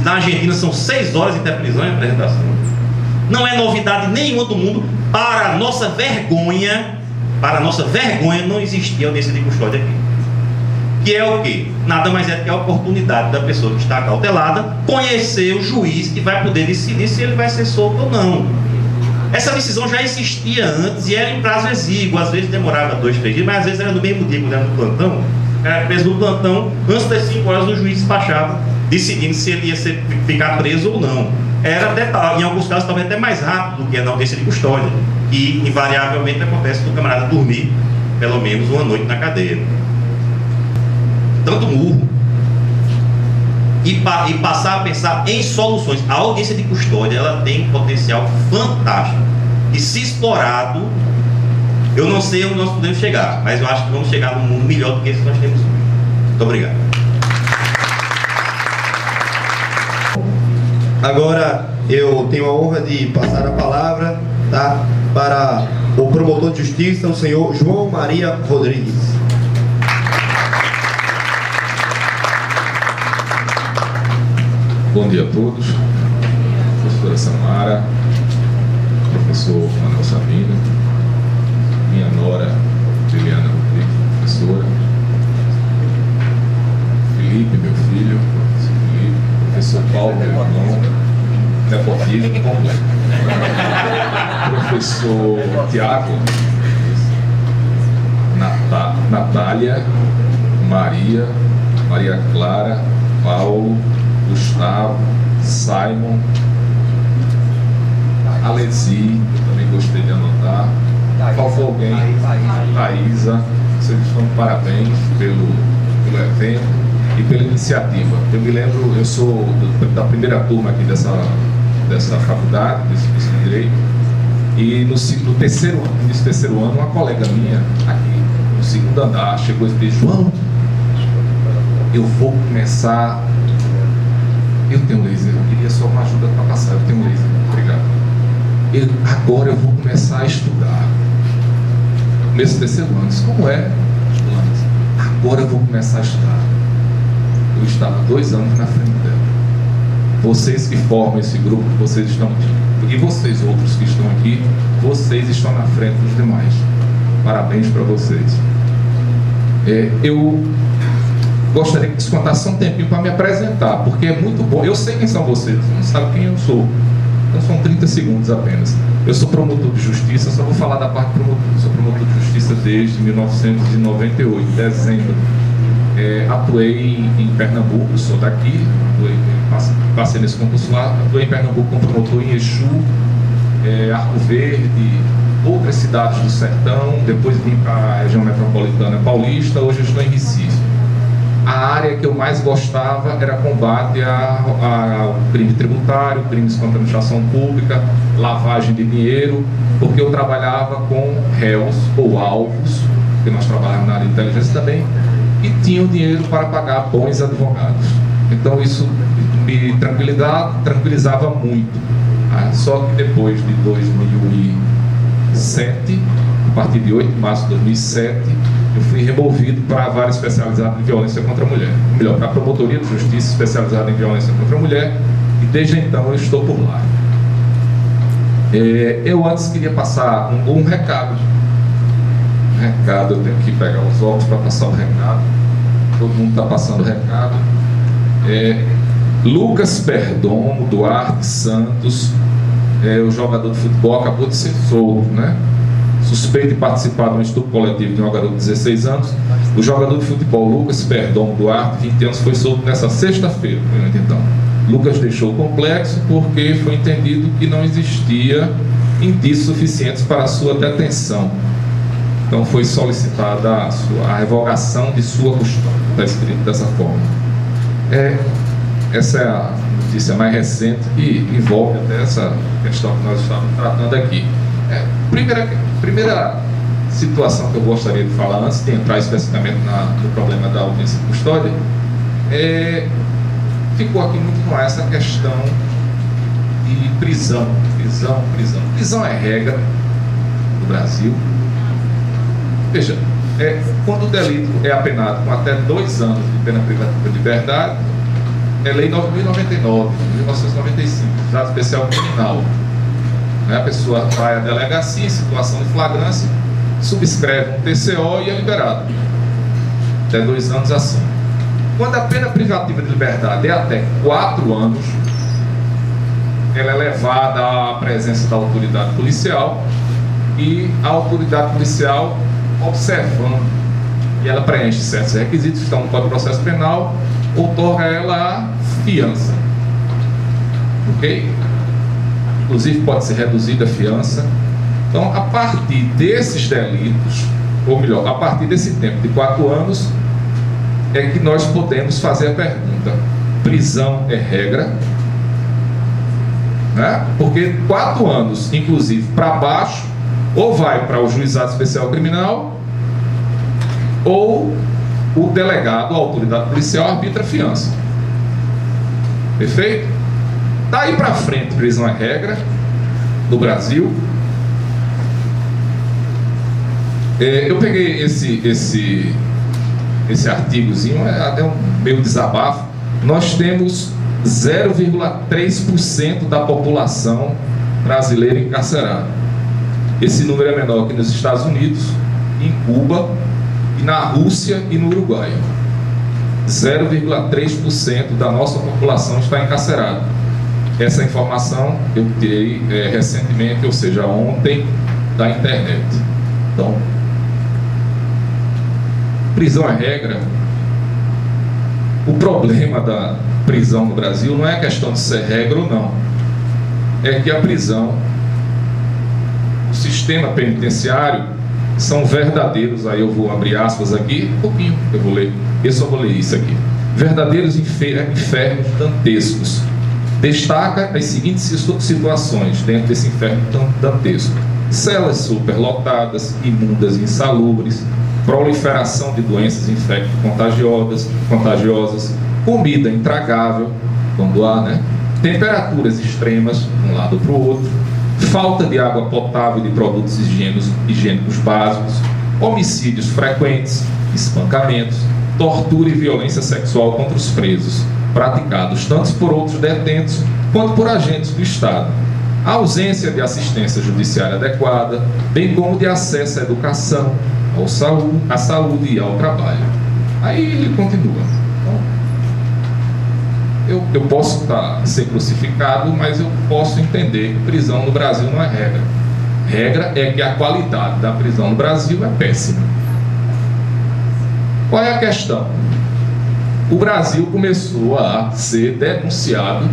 Na Argentina são 6 horas de interprisão e apresentação. Não é novidade nenhuma do mundo. Para a nossa vergonha, não existia audiência de custódia aqui. Que é o quê? Nada mais é do que a oportunidade da pessoa que está cautelada conhecer o juiz que vai poder decidir se ele vai ser solto ou não. Essa decisão já existia antes e era em prazo exíguo. Às vezes demorava 2, 3 dias, mas às vezes era no mesmo dia, quando era no plantão. Era preso no plantão, antes das 5 horas o juiz despachava, decidindo se ele ia ficar preso ou não. Era até, em alguns casos, talvez até mais rápido do que na audiência de custódia. E invariavelmente acontece do camarada dormir pelo menos uma noite na cadeia. Tanto murro e passar a pensar em soluções. A audiência de custódia, ela tem potencial fantástico e, se explorado, eu não sei onde nós podemos chegar, mas eu acho que vamos chegar num mundo melhor do que esse que nós temos hoje. Muito obrigado. Agora eu tenho a honra de passar a palavra, tá, para o promotor de justiça, o senhor João Maria Rodrigues. Bom dia a todos, professora Samara, professor Manuel Sabino, minha nora Liliana Rodrigues, professora, Felipe, meu filho, professor Paulo, meu irmão, nepotismo completo, professor Tiago, Natália, Maria Clara, Paulo, Gustavo, Simon, Alesi, também gostei de anotar. Faltou alguém? Thaisa, vocês estão de parabéns pelo evento e pela iniciativa. Eu me lembro, eu sou da primeira turma aqui dessa faculdade, desse curso de Direito, e no terceiro ano, uma colega minha aqui no segundo andar chegou e disse: João, eu vou começar. Eu tenho laser, eu queria só uma ajuda para passar. Eu tenho laser, obrigado. Agora eu vou começar a estudar. Começo do terceiro ano. Como é? Agora eu vou começar a estudar. Eu estava 2 anos na frente dela. Vocês que formam esse grupo, vocês estão aqui. E vocês outros que estão aqui, vocês estão na frente dos demais. Parabéns para vocês. Eu gostaria que descontasse um tempinho para me apresentar, porque é muito bom. Eu sei quem são vocês, você não sabe quem eu sou. Então são 30 segundos apenas. Eu sou promotor de justiça, só vou falar da parte promotor. Sou promotor de justiça desde 1998, dezembro. Atuei em Pernambuco, sou daqui, passei nesse concurso lá, atuei em Pernambuco como promotor em Exu, Arco Verde, outras cidades do sertão, depois vim para a região metropolitana paulista, hoje eu estou em Recife. a área que eu mais gostava era combate ao crime tributário, crimes contra a administração pública, lavagem de dinheiro, porque eu trabalhava com réus ou alvos, porque nós trabalhamos na área de inteligência também, e tinham dinheiro para pagar bons advogados. Então isso me tranquilizava muito. Só que depois de 2007, a partir de 8 de março de 2007, eu fui removido para a vara especializada em violência contra a mulher. Melhor, para a Promotoria de Justiça especializada em violência contra a mulher, e desde então eu estou por lá. Eu antes queria passar um recado. Eu tenho que pegar os óculos para passar o recado. Todo mundo está passando o recado. Lucas Perdomo Duarte Santos, o jogador de futebol, acabou de ser solto, né? Suspeito de participar de um estupro coletivo de um garoto de 16 anos. O jogador de futebol Lucas Perdomo Duarte, 20 anos, foi solto nessa sexta-feira. Então, Lucas deixou o complexo porque foi entendido que não existia indícios suficientes para a sua detenção. Então foi solicitada a revogação de sua custódia. Está escrito dessa forma. Essa é a notícia mais recente que envolve até essa questão que nós estamos tratando aqui. Primeira situação que eu gostaria de falar, antes de entrar especificamente no problema da audiência de custódia, ficou aqui muito com essa questão de prisão. Prisão é regra no Brasil. Veja, quando o delito é apenado com até 2 anos de pena privativa de liberdade, é Lei 9.099, de 1995, Juizado Especial Criminal. A pessoa vai à delegacia em situação de flagrância, subscreve um TCO e é liberado. Até 2 anos assim. Quando a pena privativa de liberdade é até 4 anos, ela é levada à presença da autoridade policial, e a autoridade policial, observando, e ela preenche certos requisitos que estão no Código de Processo Penal, outorga ela a fiança. Ok? Inclusive pode ser reduzida a fiança. Então, a partir desses delitos, ou melhor, a partir desse tempo de 4 anos, é que nós podemos fazer a pergunta: prisão é regra? Né? Porque 4 anos, inclusive, para baixo, ou vai para o Juizado Especial Criminal, ou o delegado, a autoridade policial, arbitra a fiança. Perfeito? Daí para frente, prisão é regra no Brasil. Eu peguei esse artigozinho, é até um meio desabafo. Nós temos 0,3% da população brasileira encarcerada. Esse número é menor que nos Estados Unidos, em Cuba, e na Rússia e no Uruguai. 0,3% da nossa população está encarcerada. Essa informação eu tirei recentemente, ou seja, ontem, da internet. Então, prisão é regra. O problema da prisão no Brasil não é a questão de ser regra ou não. É que a prisão, o sistema penitenciário, são verdadeiros, aí eu vou abrir aspas aqui, um pouquinho, eu só vou ler isso aqui. Verdadeiros infernos dantescos. Destaca as seguintes situações dentro desse inferno dantesco: celas superlotadas, imundas e insalubres, proliferação de doenças infecto-contagiosas, comida intragável, quando há, né? Temperaturas extremas de um lado para o outro, falta de água potável e de produtos higiênicos básicos, homicídios frequentes, espancamentos, tortura e violência sexual contra os presos, praticados tanto por outros detentos quanto por agentes do Estado, a ausência de assistência judiciária adequada, bem como de acesso à educação, à saúde e ao trabalho. Aí ele continua. Então, eu posso ser crucificado, mas eu posso entender que prisão no Brasil não é regra. Regra é que a qualidade da prisão no Brasil é péssima. Qual é a questão? O Brasil começou a ser denunciado,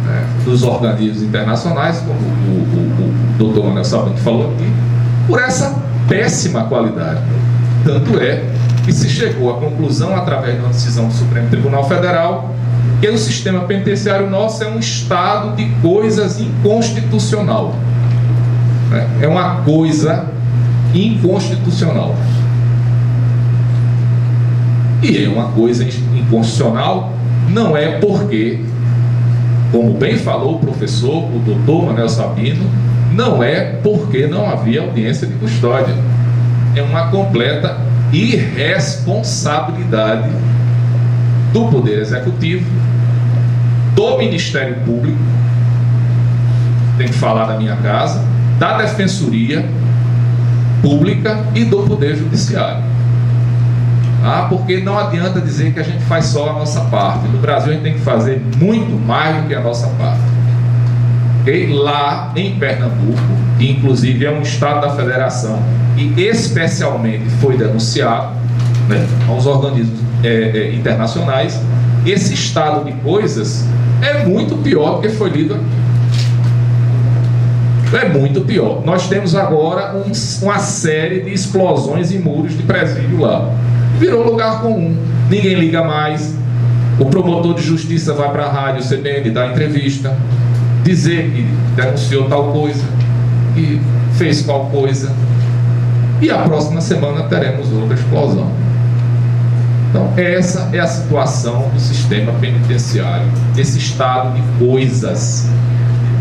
né, dos organismos internacionais, como o doutor Manuel Sabino falou aqui, por essa péssima qualidade. Tanto é e se chegou à conclusão, através de uma decisão do Supremo Tribunal Federal, que o sistema penitenciário nosso é um estado de coisas inconstitucional. É uma coisa inconstitucional. E é uma coisa inconstitucional, não é porque, como bem falou o professor, o doutor Manuel Sabino, não é porque não havia audiência de custódia. É uma completa irresponsabilidade do Poder Executivo, do Ministério Público, tem que falar da minha casa, da Defensoria Pública e do Poder Judiciário. Porque não adianta dizer que a gente faz só a nossa parte. No Brasil a gente tem que fazer muito mais do que a nossa parte. Okay? Lá em Pernambuco, que inclusive é um estado da federação e especialmente foi denunciado, né, aos organismos internacionais, esse estado de coisas é muito pior do que foi lido aqui. É muito pior. Nós temos agora uma série de explosões em muros de presídio lá. Virou lugar comum, ninguém liga mais. O promotor de justiça vai para a rádio CBN dar entrevista, dizer que denunciou tal coisa, que fez qual coisa, e a próxima semana teremos outra explosão. Então essa é a situação do sistema penitenciário, esse estado de coisas,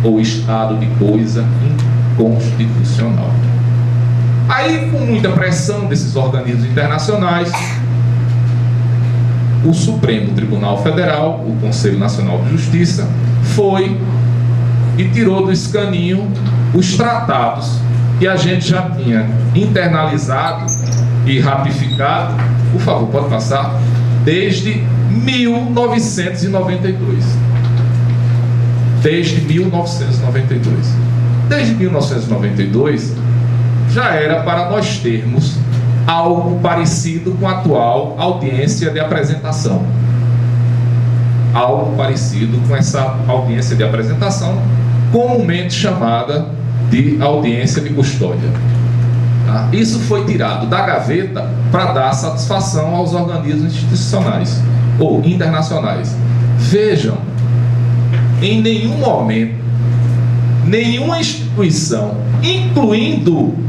ou estado de coisa inconstitucional. Aí, com muita pressão desses organismos internacionais, o Supremo Tribunal Federal, o Conselho Nacional de Justiça, foi e tirou do escaninho os tratados que a gente já tinha internalizado e ratificado, por favor, pode passar, desde 1992. Desde 1992. Desde 1992, já era para nós termos algo parecido com a atual audiência de apresentação. Algo parecido com essa audiência de apresentação, comumente chamada de audiência de custódia. Isso foi tirado da gaveta para dar satisfação aos organismos institucionais ou internacionais. Vejam, em nenhum momento, nenhuma instituição, incluindo,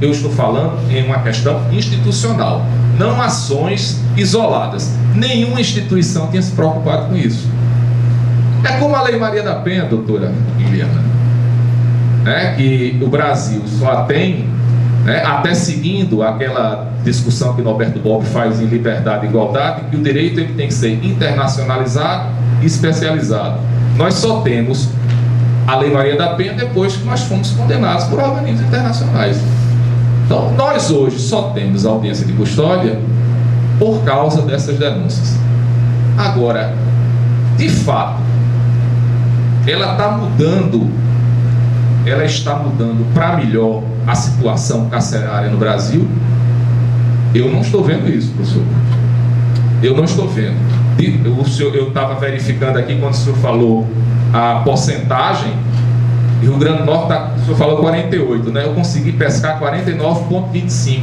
eu estou falando em uma questão institucional, não ações isoladas, nenhuma instituição tinha se preocupado com isso. É como a Lei Maria da Penha, doutora Liliana, que o Brasil só tem, até seguindo aquela discussão que Norberto Bobbio faz em Liberdade e Igualdade, que o direito ele tem que ser internacionalizado e especializado. Nós só temos a Lei Maria da Penha depois que nós fomos condenados por organismos internacionais. Então, nós hoje só temos audiência de custódia por causa dessas denúncias. Agora, de fato, ela está mudando para melhor a situação carcerária no Brasil? Eu não estou vendo isso, professor. Eu não estou vendo. Eu estava verificando aqui quando o senhor falou a porcentagem, Rio Grande do Norte, o senhor falou 48, né? Eu consegui pescar 49,25.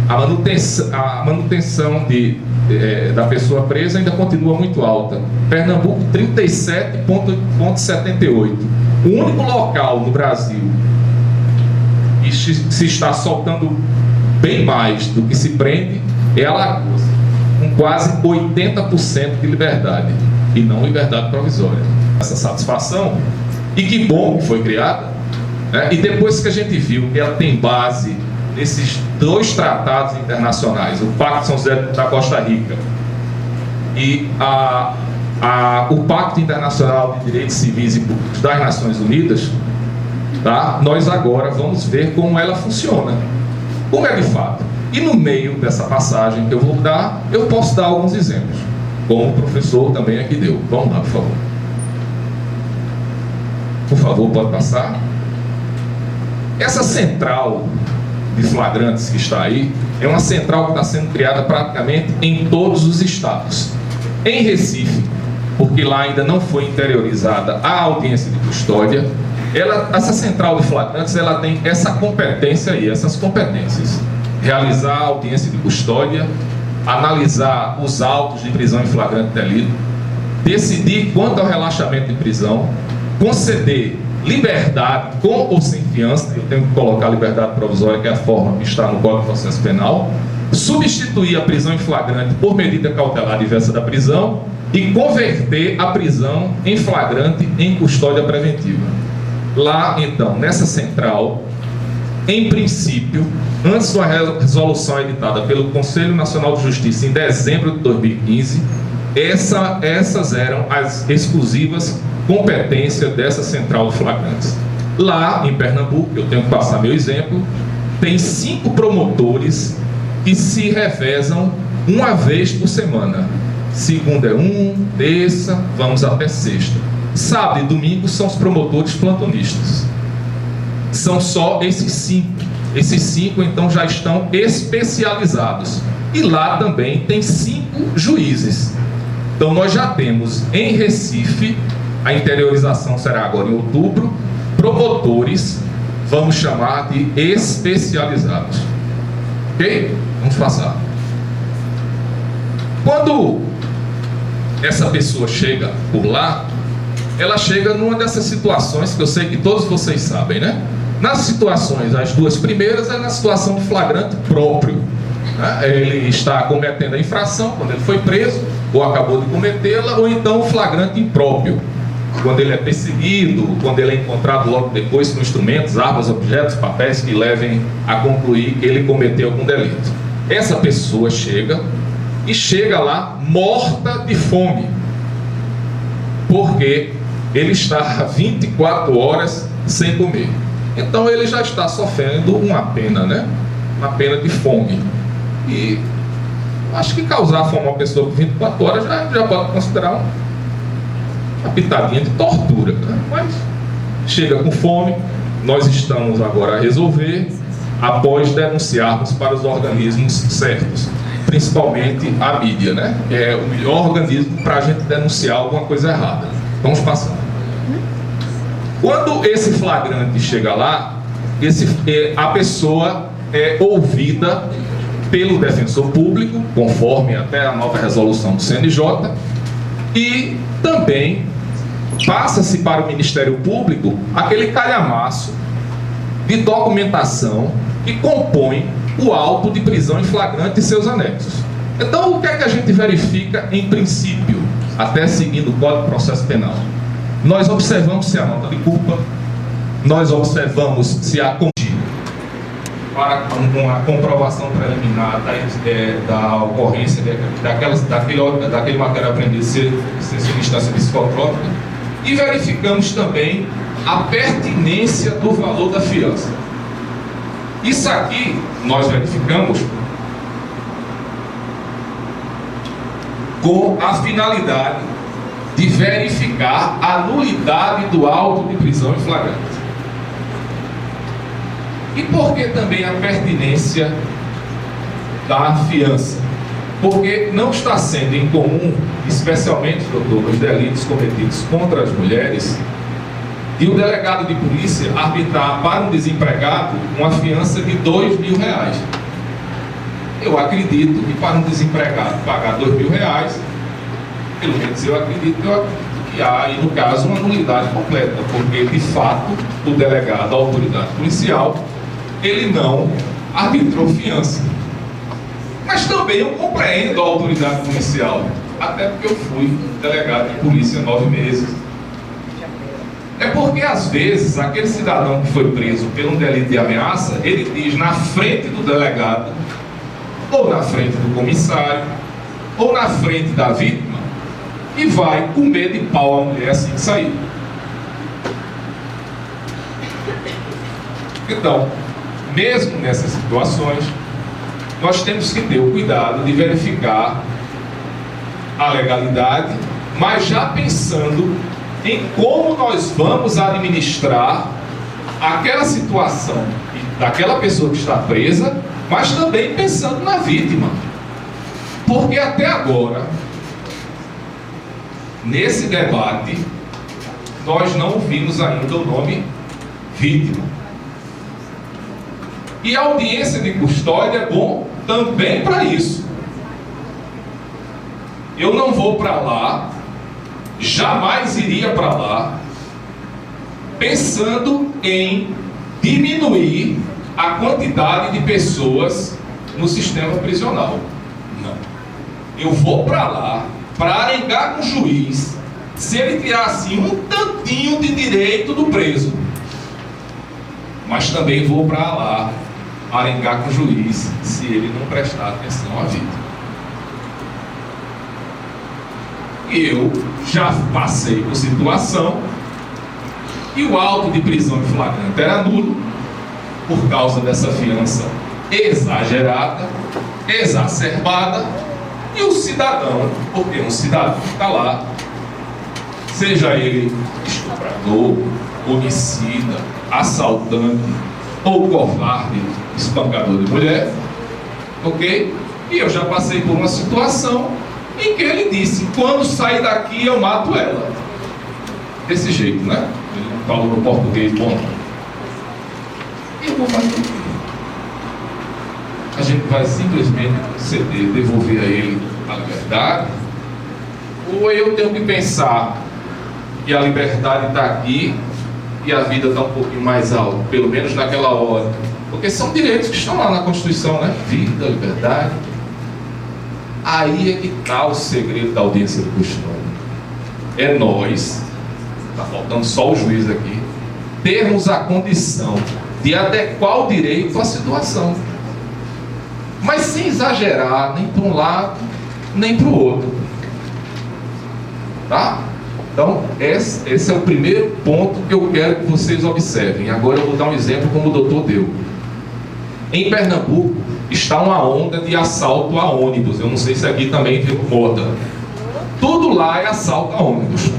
A manutenção da pessoa presa ainda continua muito alta. Pernambuco, 37,78. O único local no Brasil que se está soltando bem mais do que se prende é Alagoas, com quase 80% de liberdade, e não liberdade provisória. Essa satisfação, e que bom que foi criada, e depois que a gente viu que ela tem base nesses dois tratados internacionais, o Pacto de São José da Costa Rica e o Pacto Internacional de Direitos Civis e Públicos das Nações Unidas, nós agora vamos ver como ela funciona, como é de fato. E no meio dessa passagem que eu vou dar, eu posso dar alguns exemplos, como o professor também aqui deu. Vamos lá, por favor. Por favor, pode passar. Essa central de flagrantes que está aí é uma central que está sendo criada praticamente em todos os estados. Em Recife, porque lá ainda não foi interiorizada a audiência de custódia, essa central de flagrantes ela tem essa competência aí, essas competências. realizar a audiência de custódia, analisar os autos de prisão em flagrante delito, decidir quanto ao relaxamento de prisão, conceder liberdade com ou sem fiança, eu tenho que colocar liberdade provisória, que é a forma que está no Código de Processo Penal, substituir a prisão em flagrante por medida cautelar diversa da prisão e converter a prisão em flagrante em custódia preventiva. Lá, então, nessa central, em princípio, antes da resolução editada pelo Conselho Nacional de Justiça em dezembro de 2015, essas eram as exclusivas competências dessa central de flagrantes. Lá em Pernambuco, eu tenho que passar meu exemplo, tem 5 promotores que se revezam uma vez por semana. Segunda é um, terça, vamos até sexta. Sábado e domingo são os promotores plantonistas. São só esses 5. Esses 5, então, já estão especializados. E lá também tem 5 juízes. Então, nós já temos em Recife, a interiorização será agora em outubro, promotores, vamos chamar de especializados. Ok? Vamos passar. Quando essa pessoa chega por lá, ela chega numa dessas situações que eu sei que todos vocês sabem, né? Nas situações, as 2 primeiras é na situação de flagrante próprio, né? Ele está cometendo a infração quando ele foi preso, ou acabou de cometê-la, ou então o flagrante impróprio, quando ele é perseguido, quando ele é encontrado logo depois com instrumentos, armas, objetos, papéis que levem a concluir que ele cometeu algum delito. Essa pessoa chega lá morta de fome, porque ele está 24 horas sem comer. Então ele já está sofrendo uma pena, né? Uma pena de fome. E acho que causar fome a uma pessoa por 24 horas já pode considerar uma pitadinha de tortura, né? Mas chega com fome, nós estamos agora a resolver após denunciarmos para os organismos certos, principalmente a mídia, né? Que é o melhor organismo para a gente denunciar alguma coisa errada. Vamos passar. Quando esse flagrante chega lá, a pessoa é ouvida pelo defensor público, conforme até a nova resolução do CNJ, e também passa-se para o Ministério Público aquele calhamaço de documentação que compõe o auto de prisão em flagrante e seus anexos. Então, o que é que a gente verifica em princípio, até seguindo o Código de Processo Penal? Nós observamos se há nota de culpa, nós observamos se há para uma comprovação preliminar da ocorrência daquele material apreendido ser substância psicotrópica, e verificamos também a pertinência do valor da fiança. Isso aqui nós verificamos com a finalidade de verificar a nulidade do auto de prisão em flagrante. E por que também a pertinência da fiança? Porque não está sendo incomum, especialmente, doutor, nos delitos cometidos contra as mulheres, e o delegado de polícia arbitrar para um desempregado uma fiança de R$2.000. Eu acredito que para um desempregado pagar R$2.000, pelo menos eu acredito que há aí, no caso, uma nulidade completa, porque de fato o delegado, a autoridade policial, ele não arbitrou fiança. Mas também eu compreendo a autoridade policial, até porque eu fui delegado de polícia 9 meses. É porque às vezes aquele cidadão que foi preso por um delito de ameaça, ele diz na frente do delegado, ou na frente do comissário, ou na frente da vítima, e vai comer de pau a mulher assim que sair. Então, mesmo nessas situações, nós temos que ter o cuidado de verificar a legalidade, mas já pensando em como nós vamos administrar aquela situação daquela pessoa que está presa, mas também pensando na vítima. Porque até agora, nesse debate, nós não vimos ainda o nome vítima. E a audiência de custódia é bom também para isso. Eu não vou para lá, jamais iria para lá, pensando em diminuir a quantidade de pessoas no sistema prisional. Não. Eu vou para lá para arengar com o juiz se ele tirasse um tantinho de direito do preso. Mas também vou para lá arengar com o juiz se ele não prestar atenção à vítima. Eu já passei por situação e o auto de prisão em flagrante era nulo por causa dessa fiança exagerada, exacerbada, e o cidadão, porque um cidadão está lá, seja ele estuprador, homicida, assaltante ou covarde, espancador de mulher, ok? E eu já passei por uma situação em que ele disse: quando sair daqui eu mato ela. Desse jeito, né? Ele não falou no português bom. E eu vou fazer o quê? A gente vai simplesmente ceder, devolver a ele a liberdade? Ou eu tenho que pensar que a liberdade está aqui e a vida está um pouquinho mais alta, pelo menos naquela hora? Porque são direitos que estão lá na Constituição, né? Vida, liberdade. Aí é que está o segredo da audiência de custódia. É nós, está faltando só o juiz aqui, termos a condição de adequar o direito à situação, mas sem exagerar nem para um lado nem para o outro, tá? Então esse é o primeiro ponto que eu quero que vocês observem. Agora eu vou dar um exemplo como o doutor deu. Em Pernambuco está uma onda de assalto a ônibus. Eu não sei se aqui também viu moda. Tudo lá é assalto a ônibus,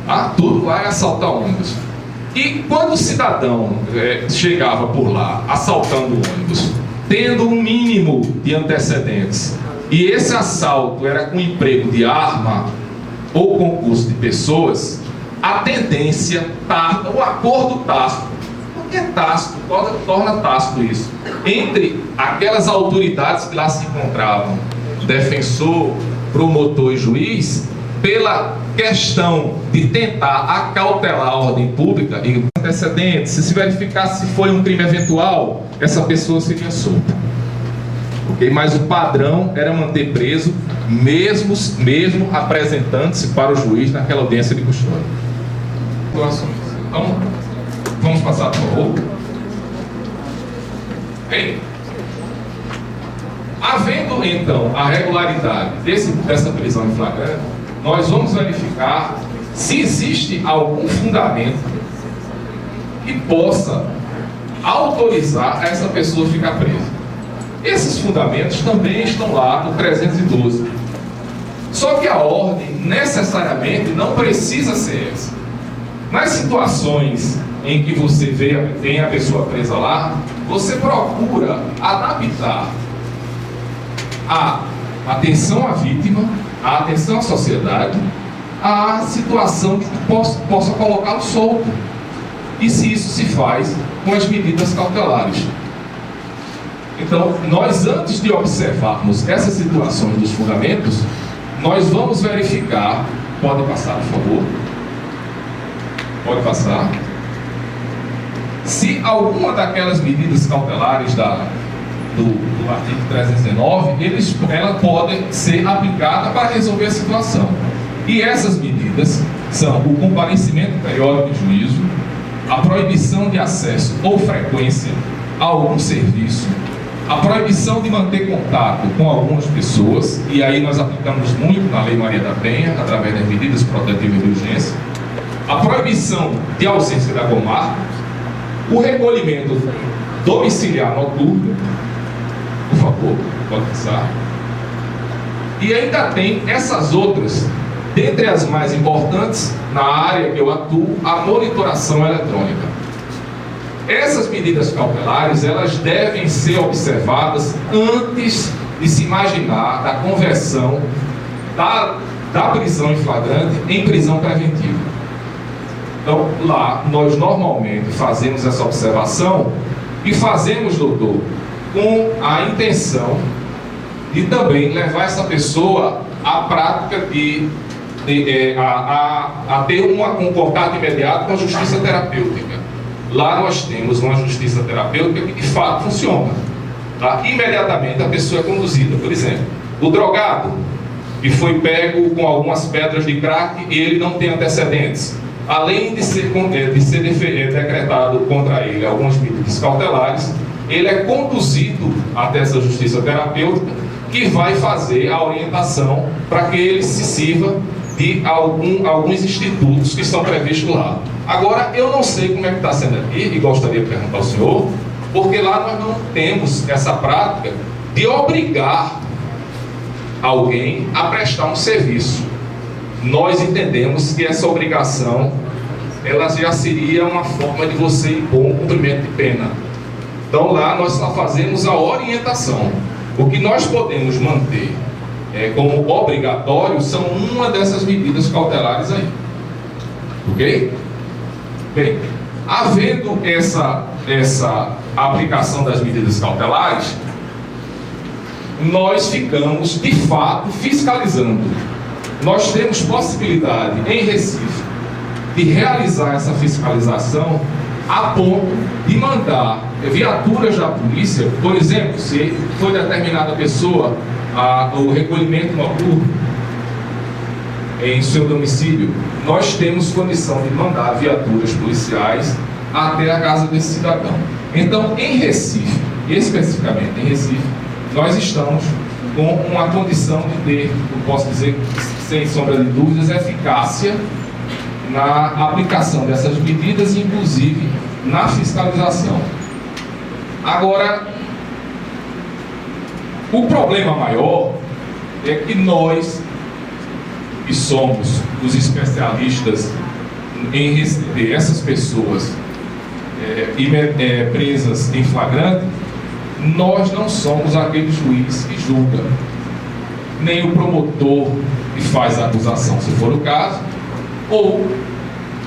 tá? Tudo lá é assalto a ônibus. E quando o cidadão chegava por lá assaltando o ônibus, tendo um mínimo de antecedentes, e esse assalto era com emprego de arma ou concurso de pessoas, a tendência, o acordo tácito, o que é tácito, torna tácito isso, entre aquelas autoridades que lá se encontravam, defensor, promotor e juiz, pela questão de tentar acautelar a ordem pública e antecedentes, se verificasse se foi um crime eventual, essa pessoa seria solta. Okay? Mas o padrão era manter preso, mesmo apresentando-se para o juiz naquela audiência de custódia. Então, vamos passar, por favor. Okay? Havendo, então, a regularidade dessa prisão em flagrante, nós vamos verificar se existe algum fundamento que possa autorizar essa pessoa a ficar presa. Esses fundamentos também estão lá no 312. Só que a ordem necessariamente não precisa ser essa. Nas situações em que você tem a pessoa presa lá, você procura adaptar a atenção à vítima, a atenção à sociedade, a situação que possa colocá-lo solto. E se isso se faz com as medidas cautelares. Então, nós, antes de observarmos essas situações dos fundamentos, nós vamos verificar. Pode passar, por favor. Pode passar. Se alguma daquelas medidas cautelares do artigo 319, ela pode ser aplicada para resolver a situação. E essas medidas são o comparecimento periódico de juízo, a proibição de acesso ou frequência a algum serviço, a proibição de manter contato com algumas pessoas, e aí nós aplicamos muito na Lei Maria da Penha, através das medidas protetivas de urgência, a proibição de ausência da comarca, o recolhimento domiciliar noturno, por favor, pode passar, e ainda tem essas outras, dentre as mais importantes, na área que eu atuo, a monitoração eletrônica. Essas medidas cautelares, elas devem ser observadas antes de se imaginar da conversão da prisão em flagrante em prisão preventiva. Então, lá, nós normalmente fazemos essa observação E fazemos, doutor, com a intenção de também levar essa pessoa à prática a ter um contato imediato com a justiça terapêutica. Lá nós temos uma justiça terapêutica que de fato funciona. Tá? Imediatamente a pessoa é conduzida. Por exemplo, o drogado que foi pego com algumas pedras de crack e ele não tem antecedentes. Além de ser decretado contra ele algumas medidas cautelares, ele é conduzido até essa justiça terapêutica, que vai fazer a orientação para que ele se sirva de alguns institutos que estão previstos lá. Agora, eu não sei como é que está sendo aqui, e gostaria de perguntar ao senhor, porque lá nós não temos essa prática de obrigar alguém a prestar um serviço. Nós entendemos que essa obrigação, ela já seria uma forma de você impor um cumprimento de pena. Então lá nós só fazemos a orientação. O que nós podemos manter como obrigatório são uma dessas medidas cautelares aí. Ok? Bem, havendo essa aplicação das medidas cautelares, nós ficamos, de fato, fiscalizando. Nós temos possibilidade, em Recife, de realizar essa fiscalização a ponto de mandar viaturas da polícia, por exemplo, se foi determinada pessoa o recolhimento noturno em seu domicílio, nós temos condição de mandar viaturas policiais até a casa desse cidadão. Então, em Recife, especificamente em Recife, nós estamos com uma condição de ter, eu posso dizer, sem sombra de dúvidas, eficácia na aplicação dessas medidas, inclusive na fiscalização. Agora, o problema maior é que nós, que somos os especialistas em receber essas pessoas presas em flagrante, nós não somos aquele juiz que julga, nem o promotor que faz a acusação, se for o caso, ou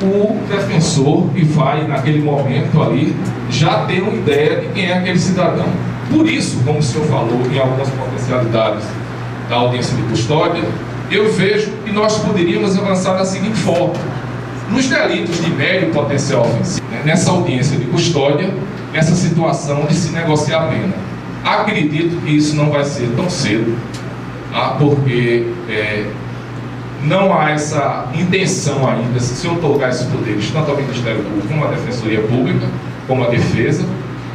o defensor que vai, naquele momento ali, já ter uma ideia de quem é aquele cidadão. Por isso, como o senhor falou em algumas potencialidades da audiência de custódia, eu vejo que nós poderíamos avançar da seguinte forma: nos delitos de médio potencial ofensivo, nessa audiência de custódia, essa situação de se negociar a pena. Acredito que isso não vai ser tão cedo, porque não há essa intenção ainda, se otorgar esses poderes, tanto ao Ministério Público como à Defensoria Pública, como à Defesa,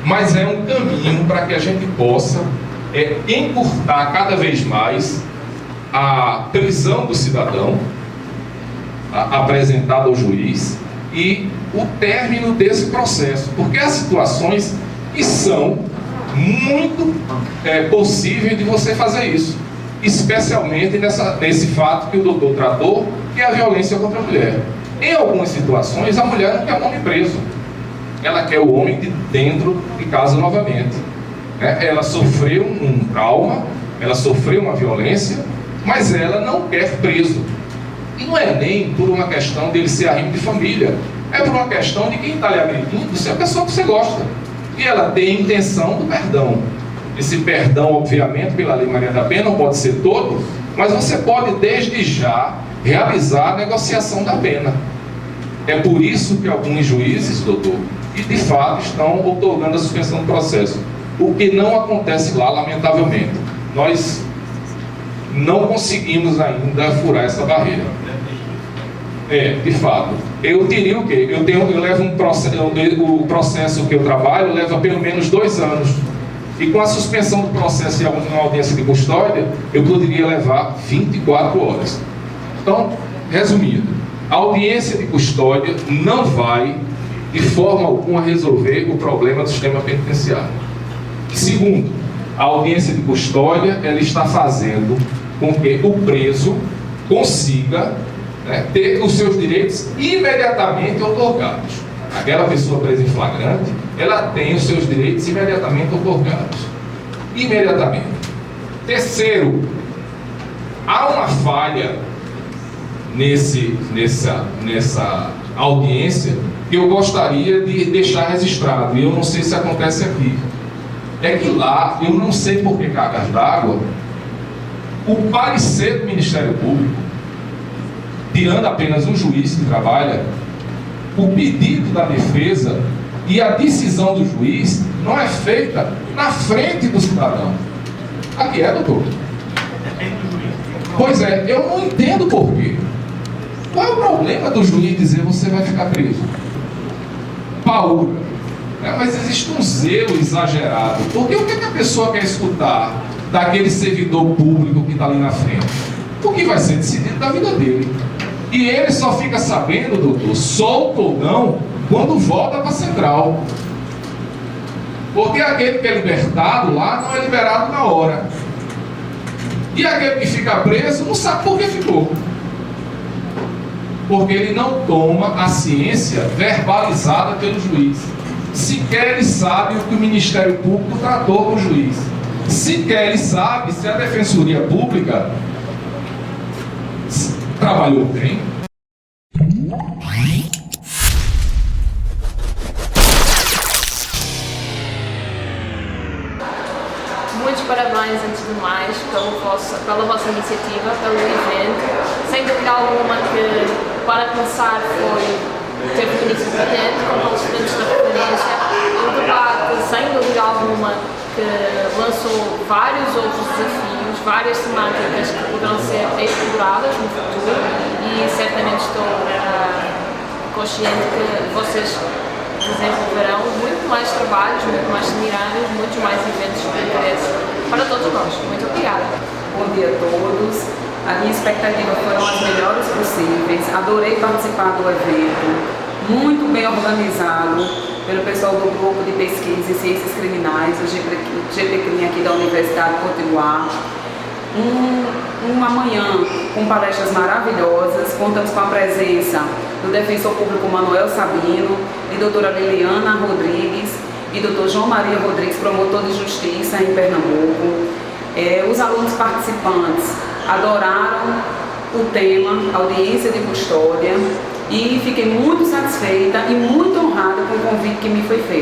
mas é um caminho para que a gente possa encurtar cada vez mais a prisão do cidadão apresentado ao juiz e o término desse processo, porque há situações que são muito possíveis de você fazer isso, especialmente nesse fato que o doutor tratou, que é a violência contra a mulher. Em algumas situações, a mulher não quer o homem preso, ela quer o homem de dentro de casa novamente. Ela sofreu um trauma, ela sofreu uma violência, mas ela não quer preso. E não é nem por uma questão dele ser arrimo de família, é por uma questão de quem está lhe agredindo ser a pessoa que você gosta. E ela tem a intenção do perdão. Esse perdão, obviamente, pela Lei Maria da Penha, não pode ser todo, mas você pode, desde já, realizar a negociação da pena. É por isso que alguns juízes, doutor, e de fato estão otorgando a suspensão do processo. O que não acontece lá, lamentavelmente. Nós não conseguimos ainda furar essa barreira. De fato. Eu diria o quê? Eu levo o processo que eu trabalho leva pelo menos 2 anos. E com a suspensão do processo e uma audiência de custódia, eu poderia levar 24 horas. Então, resumindo, a audiência de custódia não vai, de forma alguma, resolver o problema do sistema penitenciário. Segundo, a audiência de custódia, ela está fazendo com que o preso consiga ter os seus direitos imediatamente otorgados. Aquela pessoa presa em flagrante, ela tem os seus direitos imediatamente otorgados. Imediatamente. Terceiro, há uma falha nessa audiência, eu gostaria de deixar registrado, e eu não sei se acontece aqui, é que lá, eu não sei por que cargas d'água, o parecer do Ministério Público, tirando apenas um juiz que trabalha, o pedido da defesa e a decisão do juiz não é feita na frente do cidadão. Aqui é, doutor? Pois é, eu não entendo por quê. Qual é o problema do juiz dizer você vai ficar preso? Paura. Mas existe um zelo exagerado. Porque o que a pessoa quer escutar daquele servidor público que está ali na frente? O que vai ser decidido da vida dele. E ele só fica sabendo, doutor, solto ou não, quando volta para a central. Porque aquele que é libertado lá não é liberado na hora. E aquele que fica preso não sabe por que ficou. Porque ele não toma a ciência verbalizada pelo juiz. Sequer ele sabe o que o Ministério Público tratou com o juiz. Sequer ele sabe se a Defensoria Pública trabalhou bem. Muitos parabéns, antes de mais, pela vossa iniciativa, pelo evento. Sem dúvida alguma que, para começar, teve um início brilhante, com palestrantes da referência. Um debate, sem dúvida alguma, que lançou vários outros desafios, várias temáticas que poderão ser exploradas no futuro, e certamente estou consciente que vocês desenvolverão muito mais trabalhos, muito mais seminários, muitos mais eventos de interesse para todos nós. Muito obrigada. Bom dia a todos. A minha expectativa foram as melhores possíveis. Adorei participar do evento, muito bem organizado pelo pessoal do Grupo de Pesquisa em Ciências Criminais, o GPCRIM aqui da Universidade Potiguar. Uma manhã com palestras maravilhosas. Contamos com a presença do Defensor Público Manuel Sabino e doutora Liliana Rodrigues e doutor João Maria Rodrigues, promotor de justiça em Pernambuco. Os alunos participantes adoraram o tema, audiência de custódia, e fiquei muito satisfeita e muito honrada com o convite que me foi feito.